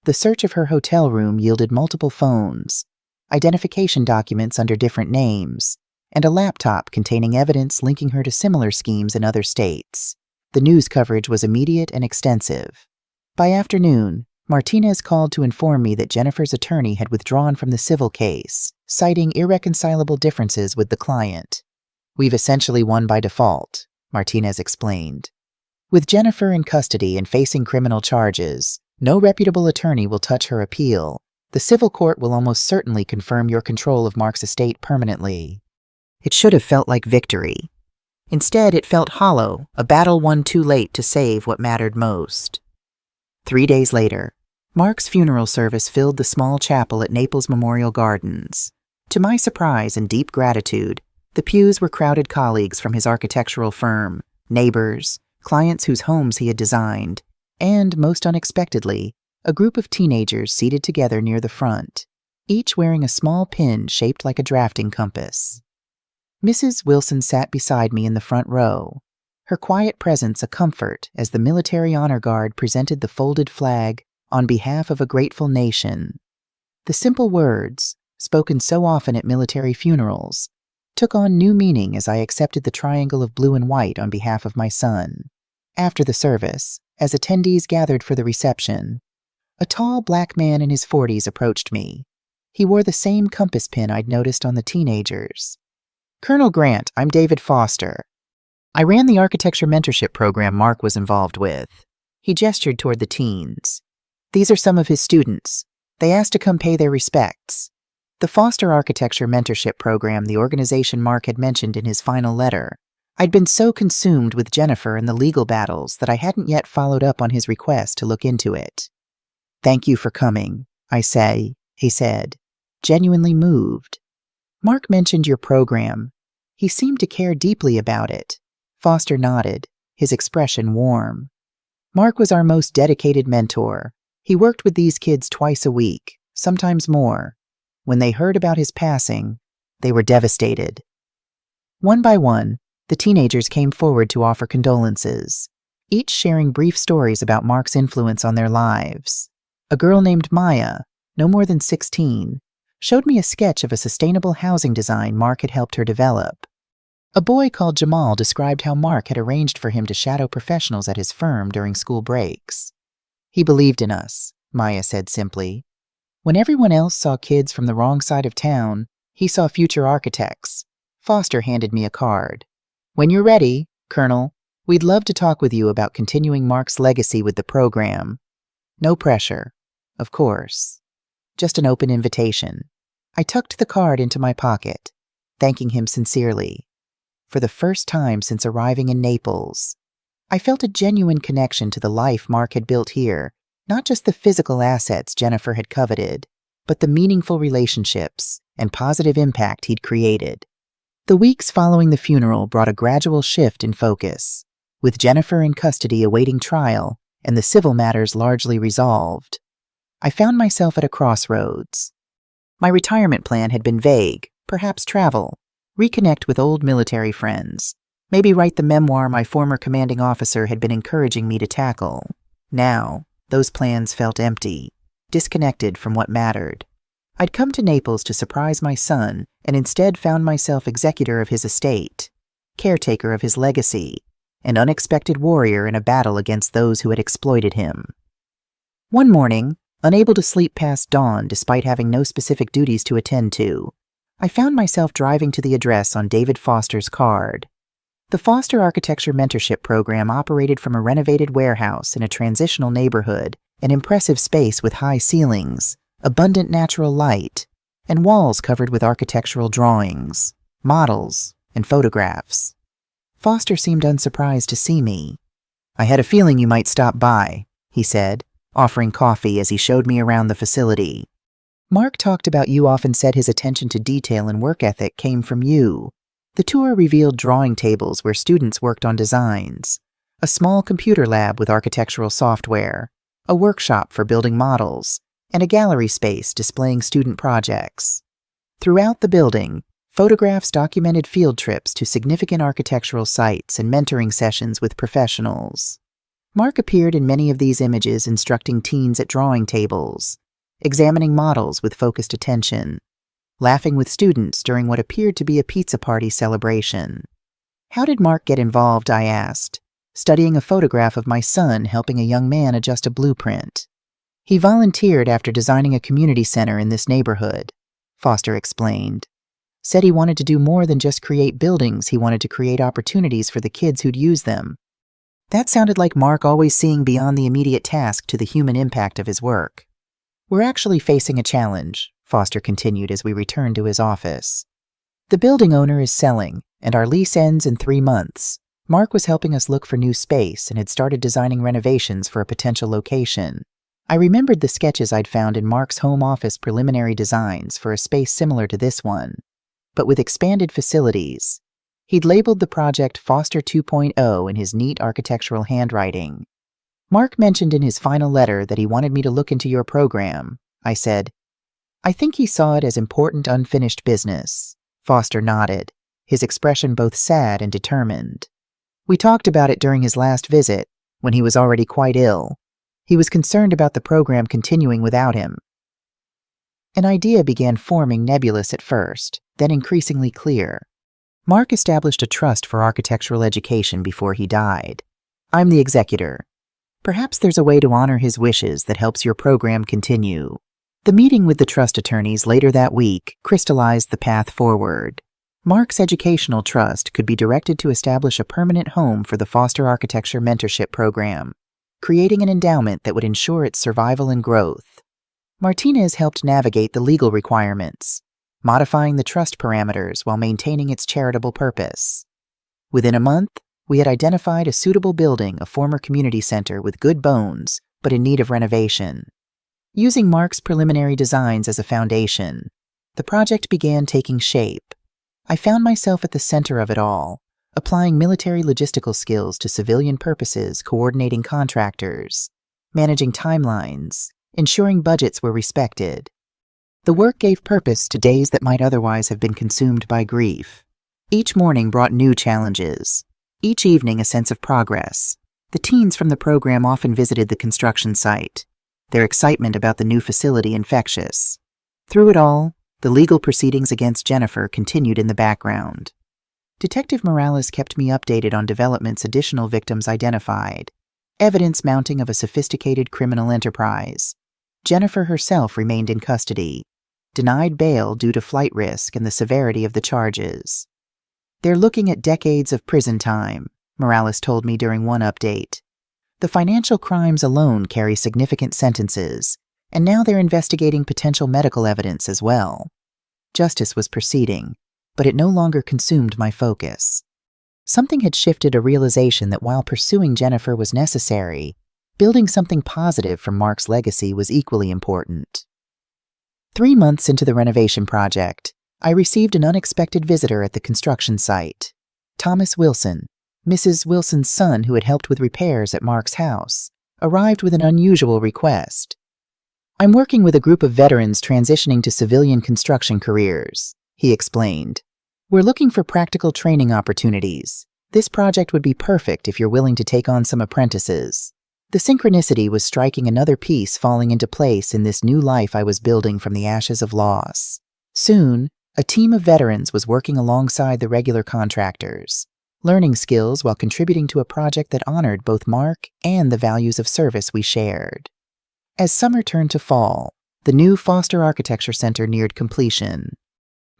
The search of her hotel room yielded multiple phones, identification documents under different names, and a laptop containing evidence linking her to similar schemes in other states. The news coverage was immediate and extensive. By afternoon, Martinez called to inform me that Jennifer's attorney had withdrawn from the civil case, citing irreconcilable differences with the client. We've essentially won by default, Martinez explained. With Jennifer in custody and facing criminal charges, no reputable attorney will touch her appeal. The civil court will almost certainly confirm your control of Mark's estate permanently. It should have felt like victory. Instead, it felt hollow, a battle won too late to save what mattered most. 3 days later, Mark's funeral service filled the small chapel at Naples Memorial Gardens. To my surprise and deep gratitude, the pews were crowded colleagues from his architectural firm, neighbors, clients whose homes he had designed, and, most unexpectedly, a group of teenagers seated together near the front, each wearing a small pin shaped like a drafting compass. Mrs. Wilson sat beside me in the front row, her quiet presence a comfort as the military honor guard presented the folded flag on behalf of a grateful nation. The simple words, spoken so often at military funerals, took on new meaning as I accepted the triangle of blue and white on behalf of my son. After the service, as attendees gathered for the reception, a tall black man in his 40s approached me. He wore the same compass pin I'd noticed on the teenagers. Colonel Grant, I'm David Foster. I ran the architecture mentorship program Mark was involved with. He gestured toward the teens. These are some of his students. They asked to come pay their respects. The Foster Architecture Mentorship Program, the organization Mark had mentioned in his final letter. I'd been so consumed with Jennifer and the legal battles that I hadn't yet followed up on his request to look into it. Thank you for coming, he said, genuinely moved. Mark mentioned your program. He seemed to care deeply about it. Foster nodded, his expression warm. Mark was our most dedicated mentor. He worked with these kids twice a week, sometimes more. When they heard about his passing, they were devastated. One by one, the teenagers came forward to offer condolences, each sharing brief stories about Mark's influence on their lives. A girl named Maya, no more than 16, showed me a sketch of a sustainable housing design Mark had helped her develop. A boy called Jamal described how Mark had arranged for him to shadow professionals at his firm during school breaks. He believed in us, Maya said simply. When everyone else saw kids from the wrong side of town, he saw future architects. Foster handed me a card. When you're ready, Colonel, we'd love to talk with you about continuing Mark's legacy with the program. No pressure, of course. Just an open invitation. I tucked the card into my pocket, thanking him sincerely. For the first time since arriving in Naples, I felt a genuine connection to the life Mark had built here, not just the physical assets Jennifer had coveted, but the meaningful relationships and positive impact he'd created. The weeks following the funeral brought a gradual shift in focus, with Jennifer in custody awaiting trial and the civil matters largely resolved. I found myself at a crossroads. My retirement plan had been vague, perhaps travel, reconnect with old military friends, maybe write the memoir my former commanding officer had been encouraging me to tackle. Now, those plans felt empty, disconnected from what mattered. I'd come to Naples to surprise my son and instead found myself executor of his estate, caretaker of his legacy, and unexpected warrior in a battle against those who had exploited him. One morning, unable to sleep past dawn despite having no specific duties to attend to, I found myself driving to the address on David Foster's card. The Foster Architecture Mentorship Program operated from a renovated warehouse in a transitional neighborhood, an impressive space with high ceilings, abundant natural light, and walls covered with architectural drawings, models, and photographs. Foster seemed unsurprised to see me. "I had a feeling you might stop by," he said, offering coffee as he showed me around the facility. "Mark talked about you often said his attention to detail and work ethic came from you." The tour revealed drawing tables where students worked on designs, a small computer lab with architectural software, a workshop for building models, and a gallery space displaying student projects. Throughout the building, photographs documented field trips to significant architectural sites and mentoring sessions with professionals. Mark appeared in many of these images instructing teens at drawing tables, examining models with focused attention, laughing with students during what appeared to be a pizza party celebration. "How did Mark get involved?" I asked, studying a photograph of my son helping a young man adjust a blueprint. "He volunteered after designing a community center in this neighborhood," Foster explained. "Said he wanted to do more than just create buildings, he wanted to create opportunities for the kids who'd use them." That sounded like Mark always seeing beyond the immediate task to the human impact of his work. "We're actually facing a challenge," Foster continued as we returned to his office. "The building owner is selling, and our lease ends in 3 months. Mark was helping us look for new space and had started designing renovations for a potential location. I remembered the sketches I'd found in Mark's home office preliminary designs for a space similar to this one, but with expanded facilities. He'd labeled the project Foster 2.0 in his neat architectural handwriting. "Mark mentioned in his final letter that he wanted me to look into your program," I said. "I think he saw it as important unfinished business." Foster nodded, his expression both sad and determined. "We talked about it during his last visit, when he was already quite ill. He was concerned about the program continuing without him." An idea began forming, nebulous at first, then increasingly clear. Mark established a trust for architectural education before he died. I'm the executor. Perhaps there's a way to honor his wishes that helps your program continue. The meeting with the trust attorneys later that week crystallized the path forward. Mark's educational trust could be directed to establish a permanent home for the Foster Architecture Mentorship Program, creating an endowment that would ensure its survival and growth. Martinez helped navigate the legal requirements, modifying the trust parameters while maintaining its charitable purpose. Within a month, we had identified a suitable building, a former community center with good bones, but in need of renovation. Using Mark's preliminary designs as a foundation, the project began taking shape. I found myself at the center of it all, applying military logistical skills to civilian purposes, coordinating contractors, managing timelines, ensuring budgets were respected. The work gave purpose to days that might otherwise have been consumed by grief. Each morning brought new challenges. Each evening, a sense of progress. The teens from the program often visited the construction site, their excitement about the new facility infectious. Through it all, the legal proceedings against Jennifer continued in the background. Detective Morales kept me updated on developments, additional victims identified, evidence mounting of a sophisticated criminal enterprise. Jennifer herself remained in custody, denied bail due to flight risk and the severity of the charges. They're looking at decades of prison time, Morales told me during one update. The financial crimes alone carry significant sentences, and now they're investigating potential medical evidence as well. Justice was proceeding, but it no longer consumed my focus. Something had shifted, a realization that while pursuing Jennifer was necessary, building something positive from Mark's legacy was equally important. 3 months into the renovation project, I received an unexpected visitor at the construction site. Thomas Wilson, Mrs. Wilson's son who had helped with repairs at Mark's house, arrived with an unusual request. "I'm working with a group of veterans transitioning to civilian construction careers," he explained. "We're looking for practical training opportunities. This project would be perfect if you're willing to take on some apprentices." The synchronicity was striking, another piece falling into place in this new life I was building from the ashes of loss. Soon, a team of veterans was working alongside the regular contractors, learning skills while contributing to a project that honored both Mark and the values of service we shared. As summer turned to fall, the new Foster Architecture Center neared completion.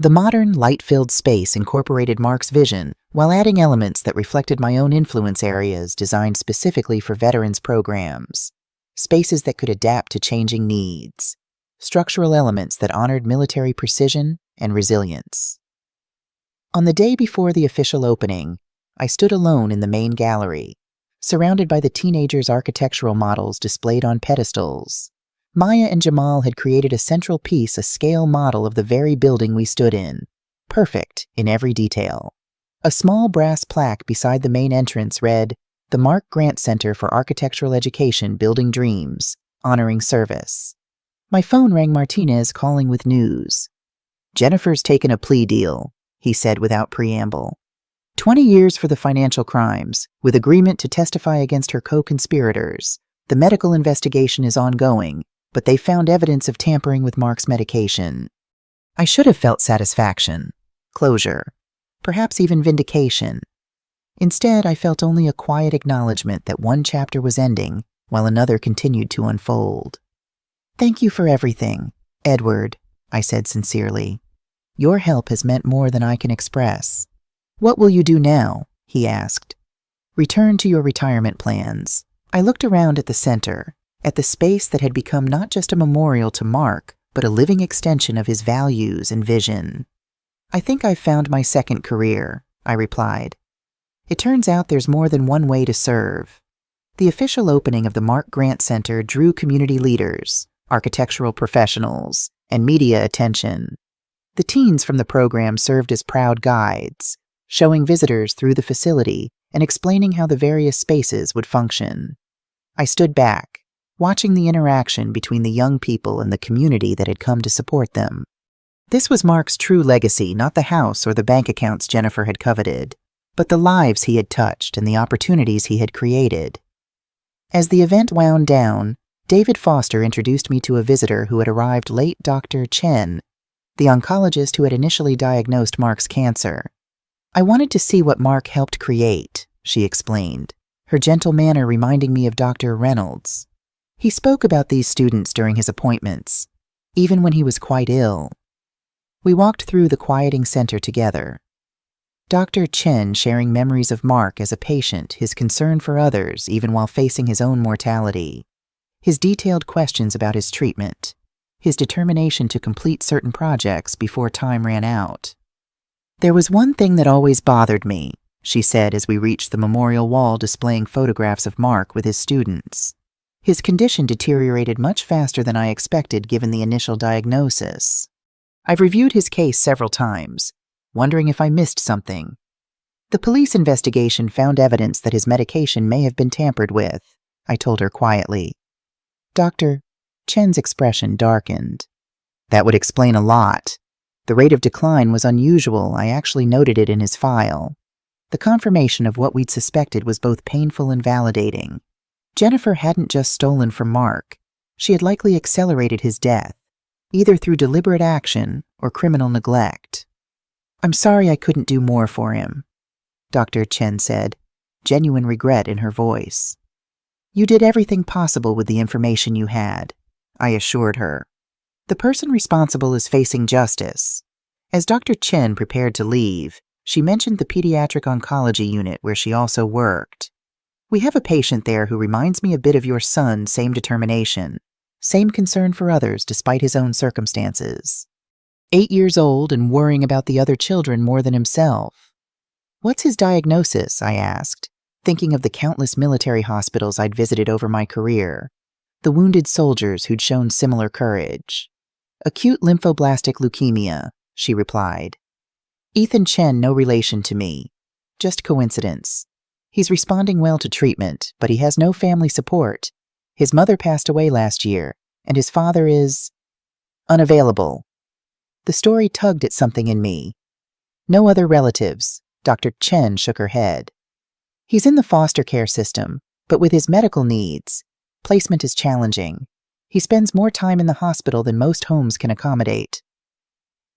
The modern, light-filled space incorporated Mark's vision while adding elements that reflected my own influence areas designed specifically for veterans programs, spaces that could adapt to changing needs, structural elements that honored military precision and resilience. On the day before the official opening, I stood alone in the main gallery, surrounded by the teenagers' architectural models displayed on pedestals. Maya and Jamal had created a central piece, a scale model of the very building we stood in, perfect in every detail. A small brass plaque beside the main entrance read, "The Mark Grant Center for Architectural Education, Building Dreams, Honoring Service." My phone rang, Martinez calling with news. "Jennifer's taken a plea deal," he said without preamble. 20 years for the financial crimes, with agreement to testify against her co-conspirators. The medical investigation is ongoing, but they found evidence of tampering with Mark's medication. I should have felt satisfaction, closure, perhaps even vindication. Instead, I felt only a quiet acknowledgement that one chapter was ending while another continued to unfold. "Thank you for everything, Edward," I said sincerely. "Your help has meant more than I can express." "What will you do now?" he asked. "Return to your retirement plans." I looked around at the center, at the space that had become not just a memorial to Mark, but a living extension of his values and vision. "I think I've found my second career," I replied. "It turns out there's more than one way to serve." The official opening of the Mark Grant Center drew community leaders, architectural professionals, and media attention. The teens from the program served as proud guides, showing visitors through the facility and explaining how the various spaces would function. I stood back, watching the interaction between the young people and the community that had come to support them. This was Mark's true legacy, not the house or the bank accounts Jennifer had coveted, but the lives he had touched and the opportunities he had created. As the event wound down, David Foster introduced me to a visitor who had arrived late, Dr. Chen, the oncologist who had initially diagnosed Mark's cancer. "I wanted to see what Mark helped create," she explained, her gentle manner reminding me of Dr. Reynolds. He spoke about these students during his appointments, even when he was quite ill. We walked through the quieting center together. Dr. Chen sharing memories of Mark as a patient, his concern for others even while facing his own mortality, his detailed questions about his treatment, his determination to complete certain projects before time ran out. "There was one thing that always bothered me," she said as we reached the memorial wall displaying photographs of Mark with his students. "His condition deteriorated much faster than I expected given the initial diagnosis. I've reviewed his case several times, wondering if I missed something. The police investigation found evidence that his medication may have been tampered with," I told her quietly. Dr. Chen's expression darkened. "That would explain a lot. The rate of decline was unusual. I actually noted it in his file." The confirmation of what we'd suspected was both painful and validating. Jennifer hadn't just stolen from Mark. She had likely accelerated his death, either through deliberate action or criminal neglect. "I'm sorry I couldn't do more for him," Dr. Chen said, genuine regret in her voice. You did everything possible with the information you had, I assured her. The person responsible is facing justice. As Dr. Chen prepared to leave, she mentioned the pediatric oncology unit where she also worked. We have a patient there who reminds me a bit of your son, same determination, same concern for others despite his own circumstances. 8 years old and worrying about the other children more than himself. What's his diagnosis? I asked, thinking of the countless military hospitals I'd visited over my career, the wounded soldiers who'd shown similar courage. Acute lymphoblastic leukemia, she replied. Ethan Chen, no relation to me. Just coincidence. He's responding well to treatment, but he has no family support. His mother passed away last year, and his father is unavailable. The story tugged at something in me. No other relatives. Dr. Chen shook her head. He's in the foster care system, but with his medical needs, placement is challenging. He spends more time in the hospital than most homes can accommodate.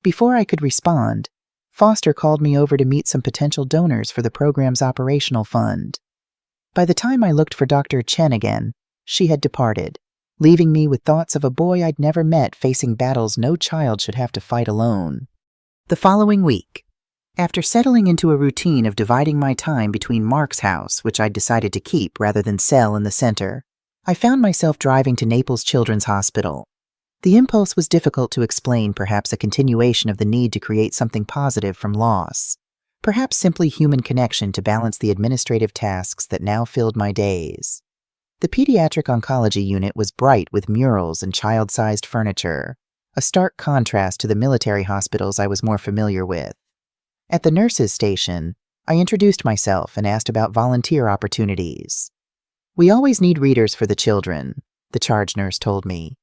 Before I could respond, Foster called me over to meet some potential donors for the program's operational fund. By the time I looked for Dr. Chen again, she had departed, leaving me with thoughts of a boy I'd never met facing battles no child should have to fight alone. The following week, after settling into a routine of dividing my time between Mark's house, which I'd decided to keep rather than sell in the center, I found myself driving to Naples Children's Hospital. The impulse was difficult to explain, perhaps a continuation of the need to create something positive from loss, perhaps simply human connection to balance the administrative tasks that now filled my days. The pediatric oncology unit was bright with murals and child-sized furniture, a stark contrast to the military hospitals I was more familiar with. At the nurses' station, I introduced myself and asked about volunteer opportunities. We always need readers for the children, the charge nurse told me.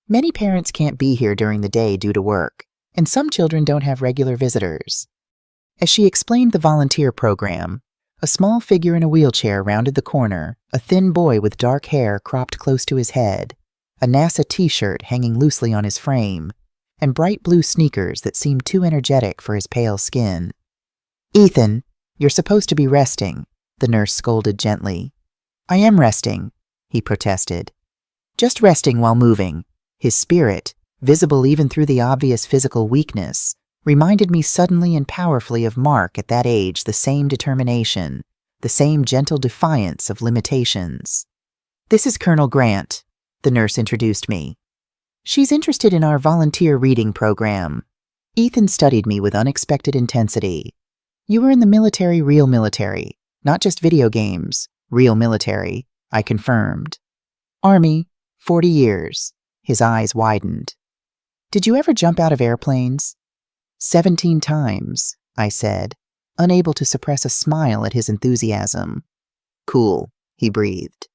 Many parents can't be here during the day due to work, and some children don't have regular visitors. As she explained the volunteer program, a small figure in a wheelchair rounded the corner, a thin boy with dark hair cropped close to his head, a NASA t-shirt hanging loosely on his frame, and bright blue sneakers that seemed too energetic for his pale skin. Ethan, you're supposed to be resting, the nurse scolded gently. I am resting, he protested. Just resting while moving. His spirit, visible even through the obvious physical weakness, reminded me suddenly and powerfully of Mark at that age, the same determination, the same gentle defiance of limitations. This is Colonel Grant, the nurse introduced me. She's interested in our volunteer reading program. Ethan studied me with unexpected intensity. You were in the military, real military, not just video games, real military, I confirmed. Army, 40 years. His eyes widened. Did you ever jump out of airplanes? 17 times, I said, unable to suppress a smile at his enthusiasm. Cool, he breathed.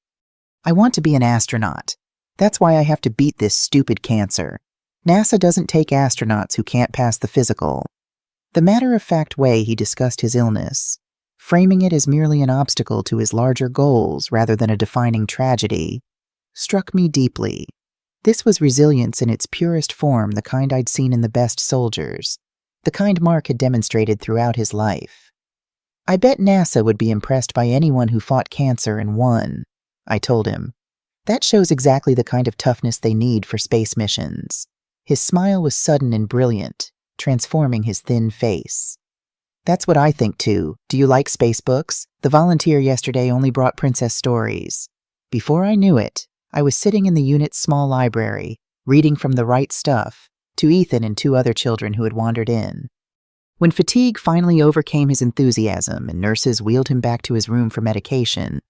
I want to be an astronaut. That's why I have to beat this stupid cancer. NASA doesn't take astronauts who can't pass the physical. The matter-of-fact way he discussed his illness, framing it as merely an obstacle to his larger goals rather than a defining tragedy, struck me deeply. This was resilience in its purest form, the kind I'd seen in the best soldiers, the kind Mark had demonstrated throughout his life. I bet NASA would be impressed by anyone who fought cancer and won, I told him. That shows exactly the kind of toughness they need for space missions. His smile was sudden and brilliant, transforming his thin face. That's what I think too. Do you like space books? The volunteer yesterday only brought princess stories. Before I knew it, I was sitting in the unit's small library, reading from the right stuff, to Ethan and 2 other children who had wandered in. When fatigue finally overcame his enthusiasm and nurses wheeled him back to his room for medication,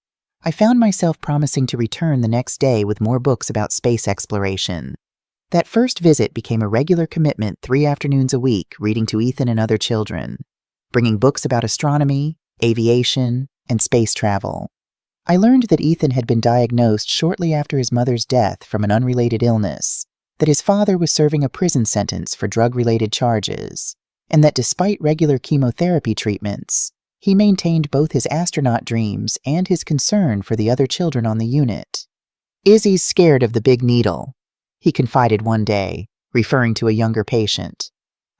I found myself promising to return the next day with more books about space exploration. That first visit became a regular commitment 3 afternoons a week, reading to Ethan and other children, bringing books about astronomy, aviation, and space travel. I learned that Ethan had been diagnosed shortly after his mother's death from an unrelated illness, that his father was serving a prison sentence for drug-related charges, and that despite regular chemotherapy treatments, he maintained both his astronaut dreams and his concern for the other children on the unit. Izzy's scared of the big needle, he confided one day, referring to a younger patient.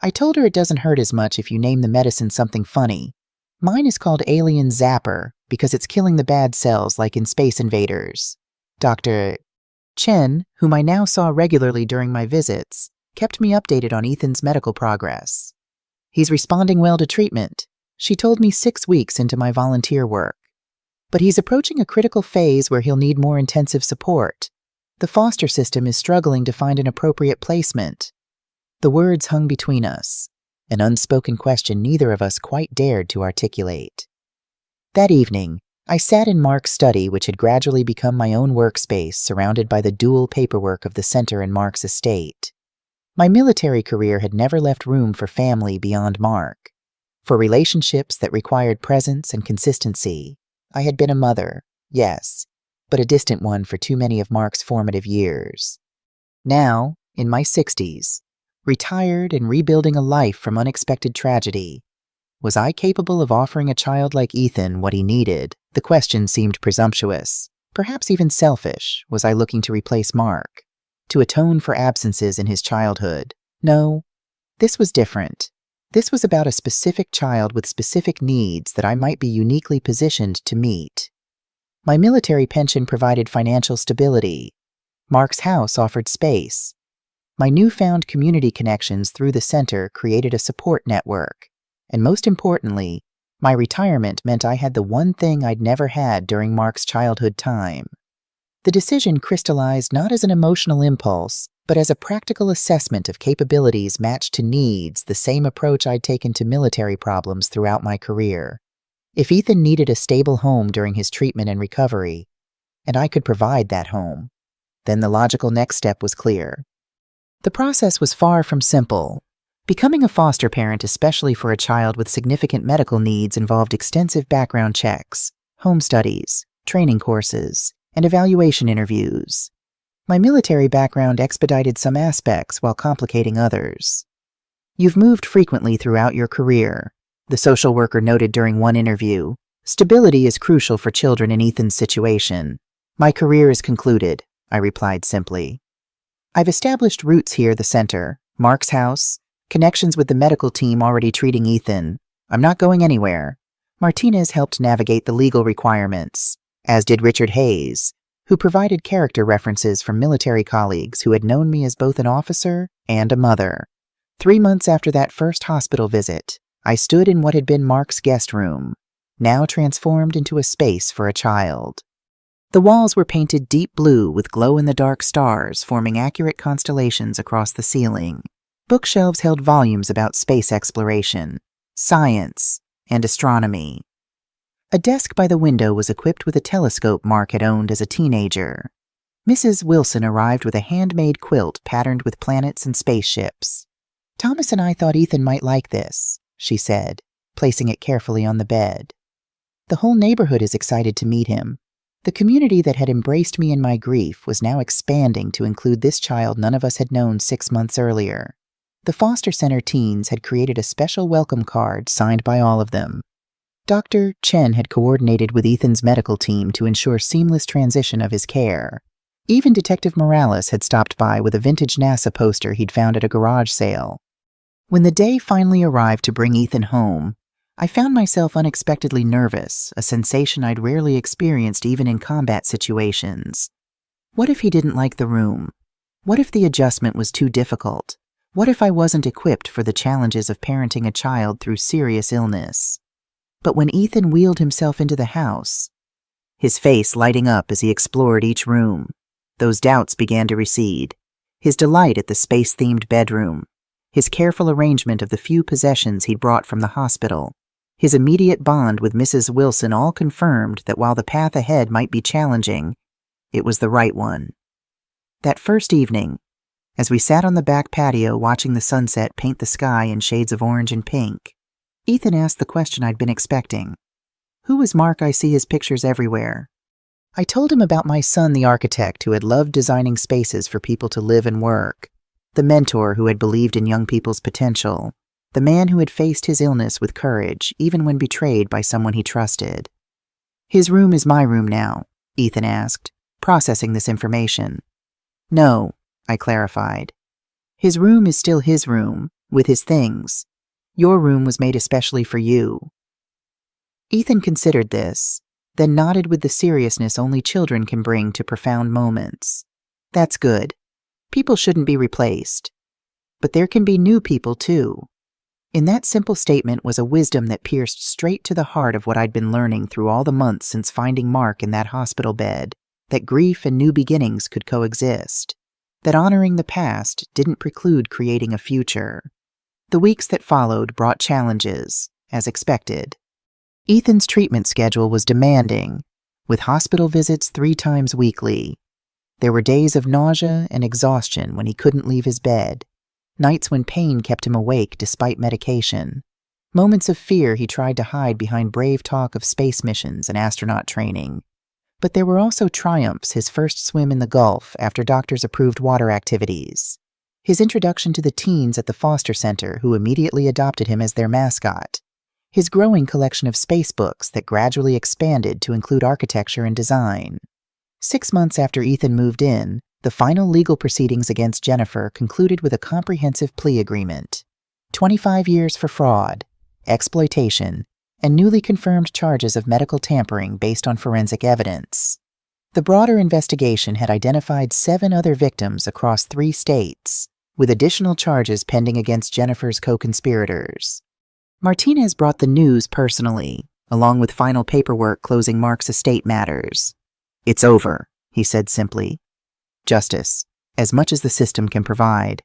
I told her it doesn't hurt as much if you name the medicine something funny. Mine is called Alien Zapper because it's killing the bad cells like in Space Invaders. Dr. Chen, whom I now saw regularly during my visits, kept me updated on Ethan's medical progress. He's responding well to treatment. She told me 6 weeks into my volunteer work. But he's approaching a critical phase where he'll need more intensive support. The foster system is struggling to find an appropriate placement. The words hung between us, an unspoken question neither of us quite dared to articulate. That evening, I sat in Mark's study, which had gradually become my own workspace, surrounded by the dual paperwork of the center and Mark's estate. My military career had never left room for family beyond Mark. For relationships that required presence and consistency, I had been a mother, yes, but a distant one for too many of Mark's formative years. Now, in my 60s, retired and rebuilding a life from unexpected tragedy, was I capable of offering a child like Ethan what he needed? The question seemed presumptuous, perhaps even selfish. Was I looking to replace Mark? To atone for absences in his childhood? No, this was different. This was about a specific child with specific needs that I might be uniquely positioned to meet. My military pension provided financial stability. Mark's house offered space. My newfound community connections through the center created a support network. And most importantly, my retirement meant I had the one thing I'd never had during Mark's childhood time. The decision crystallized not as an emotional impulse, but as a practical assessment of capabilities matched to needs, the same approach I'd taken to military problems throughout my career. If Ethan needed a stable home during his treatment and recovery, and I could provide that home, then the logical next step was clear. The process was far from simple. Becoming a foster parent, especially for a child with significant medical needs, involved extensive background checks, home studies, training courses, and evaluation interviews. My military background expedited some aspects while complicating others. "You've moved frequently throughout your career," the social worker noted during one interview. "Stability is crucial for children in Ethan's situation." "My career is concluded," I replied simply. "I've established roots here, the center, Mark's house, connections with the medical team already treating Ethan. I'm not going anywhere." Martinez helped navigate the legal requirements, as did Richard Hayes, who provided character references from military colleagues who had known me as both an officer and a mother. 3 months after that first hospital visit, I stood in what had been Mark's guest room, now transformed into a space for a child. The walls were painted deep blue with glow-in-the-dark stars forming accurate constellations across the ceiling. Bookshelves held volumes about space exploration, science, and astronomy. A desk by the window was equipped with a telescope Mark had owned as a teenager. Mrs. Wilson arrived with a handmade quilt patterned with planets and spaceships. "Thomas and I thought Ethan might like this," she said, placing it carefully on the bed. "The whole neighborhood is excited to meet him. The community that had embraced me in my grief was now expanding to include this child none of us had known 6 months earlier." The foster center teens had created a special welcome card signed by all of them. Dr. Chen had coordinated with Ethan's medical team to ensure seamless transition of his care. Even Detective Morales had stopped by with a vintage NASA poster he'd found at a garage sale. When the day finally arrived to bring Ethan home, I found myself unexpectedly nervous, a sensation I'd rarely experienced even in combat situations. What if he didn't like the room? What if the adjustment was too difficult? What if I wasn't equipped for the challenges of parenting a child through serious illness? But when Ethan wheeled himself into the house, his face lighting up as he explored each room, those doubts began to recede. His delight at the space-themed bedroom, his careful arrangement of the few possessions he'd brought from the hospital, his immediate bond with Mrs. Wilson all confirmed that while the path ahead might be challenging, it was the right one. That first evening, as we sat on the back patio watching the sunset paint the sky in shades of orange and pink, Ethan asked the question I'd been expecting. "Who is Mark? I see his pictures everywhere." I told him about my son, the architect, who had loved designing spaces for people to live and work, the mentor who had believed in young people's potential, the man who had faced his illness with courage, even when betrayed by someone he trusted. "His room is my room now," Ethan asked, processing this information. "No," I clarified. "His room is still his room, with his things. Your room was made especially for you." Ethan considered this, then nodded with the seriousness only children can bring to profound moments. That's good. People shouldn't be replaced. But there can be new people, too. In that simple statement was a wisdom that pierced straight to the heart of what I'd been learning through all the months since finding Mark in that hospital bed, that grief and new beginnings could coexist, that honoring the past didn't preclude creating a future. The weeks that followed brought challenges, as expected. Ethan's treatment schedule was demanding, with hospital visits 3 times weekly. There were days of nausea and exhaustion when he couldn't leave his bed, nights when pain kept him awake despite medication, moments of fear he tried to hide behind brave talk of space missions and astronaut training. But there were also triumphs: his first swim in the Gulf after doctors approved water activities, his introduction to the teens at the foster center who immediately adopted him as their mascot, his growing collection of space books that gradually expanded to include architecture and design. 6 months after Ethan moved in, the final legal proceedings against Jennifer concluded with a comprehensive plea agreement. 25 years for fraud, exploitation, and newly confirmed charges of medical tampering based on forensic evidence. The broader investigation had identified 7 other victims across 3 states, with additional charges pending against Jennifer's co-conspirators. Martinez brought the news personally, along with final paperwork closing Mark's estate matters. "It's over," he said simply. "Justice, as much as the system can provide."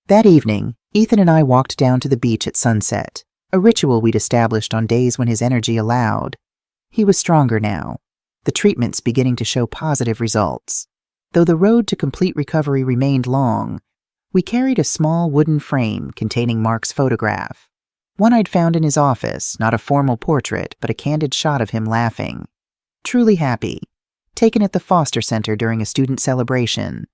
That evening, Ethan and I walked down to the beach at sunset, a ritual we'd established on days when his energy allowed. He was stronger now, the treatments beginning to show positive results. Though the road to complete recovery remained long, we carried a small wooden frame containing Mark's photograph, one I'd found in his office, not a formal portrait, but a candid shot of him laughing, truly happy, taken at the foster center during a student celebration.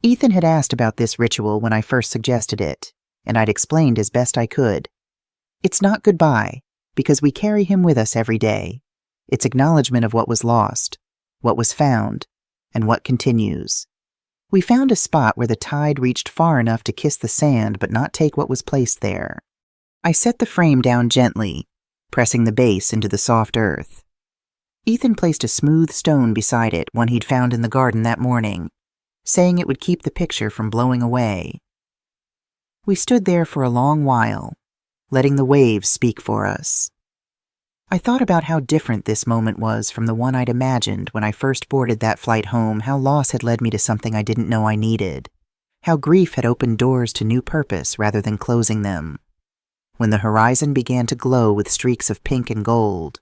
Ethan had asked about this ritual when I first suggested it, and I'd explained as best I could. It's not goodbye, because we carry him with us every day. It's acknowledgement of what was lost, what was found, and what continues. We found a spot where the tide reached far enough to kiss the sand but not take what was placed there. I set the frame down gently, pressing the base into the soft earth. Ethan placed a smooth stone beside it, one he'd found in the garden that morning, saying it would keep the picture from blowing away. We stood there for a long while, letting the waves speak for us. I thought about how different this moment was from the one I'd imagined when I first boarded that flight home, how loss had led me to something I didn't know I needed, how grief had opened doors to new purpose rather than closing them. When the horizon began to glow with streaks of pink and gold,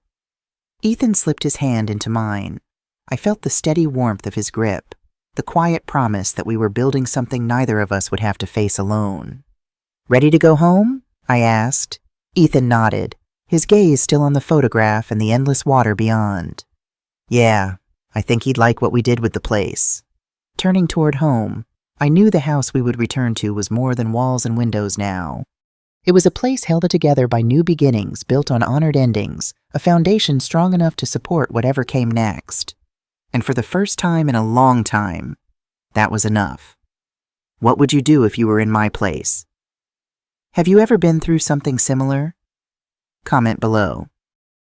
Ethan slipped his hand into mine. I felt the steady warmth of his grip, the quiet promise that we were building something neither of us would have to face alone. "Ready to go home?" I asked. Ethan nodded, his gaze still on the photograph and the endless water beyond. "Yeah, I think he'd like what we did with the place." Turning toward home, I knew the house we would return to was more than walls and windows now. It was a place held together by new beginnings built on honored endings, a foundation strong enough to support whatever came next. And for the first time in a long time, that was enough. What would you do if you were in my place? Have you ever been through something similar? Comment below.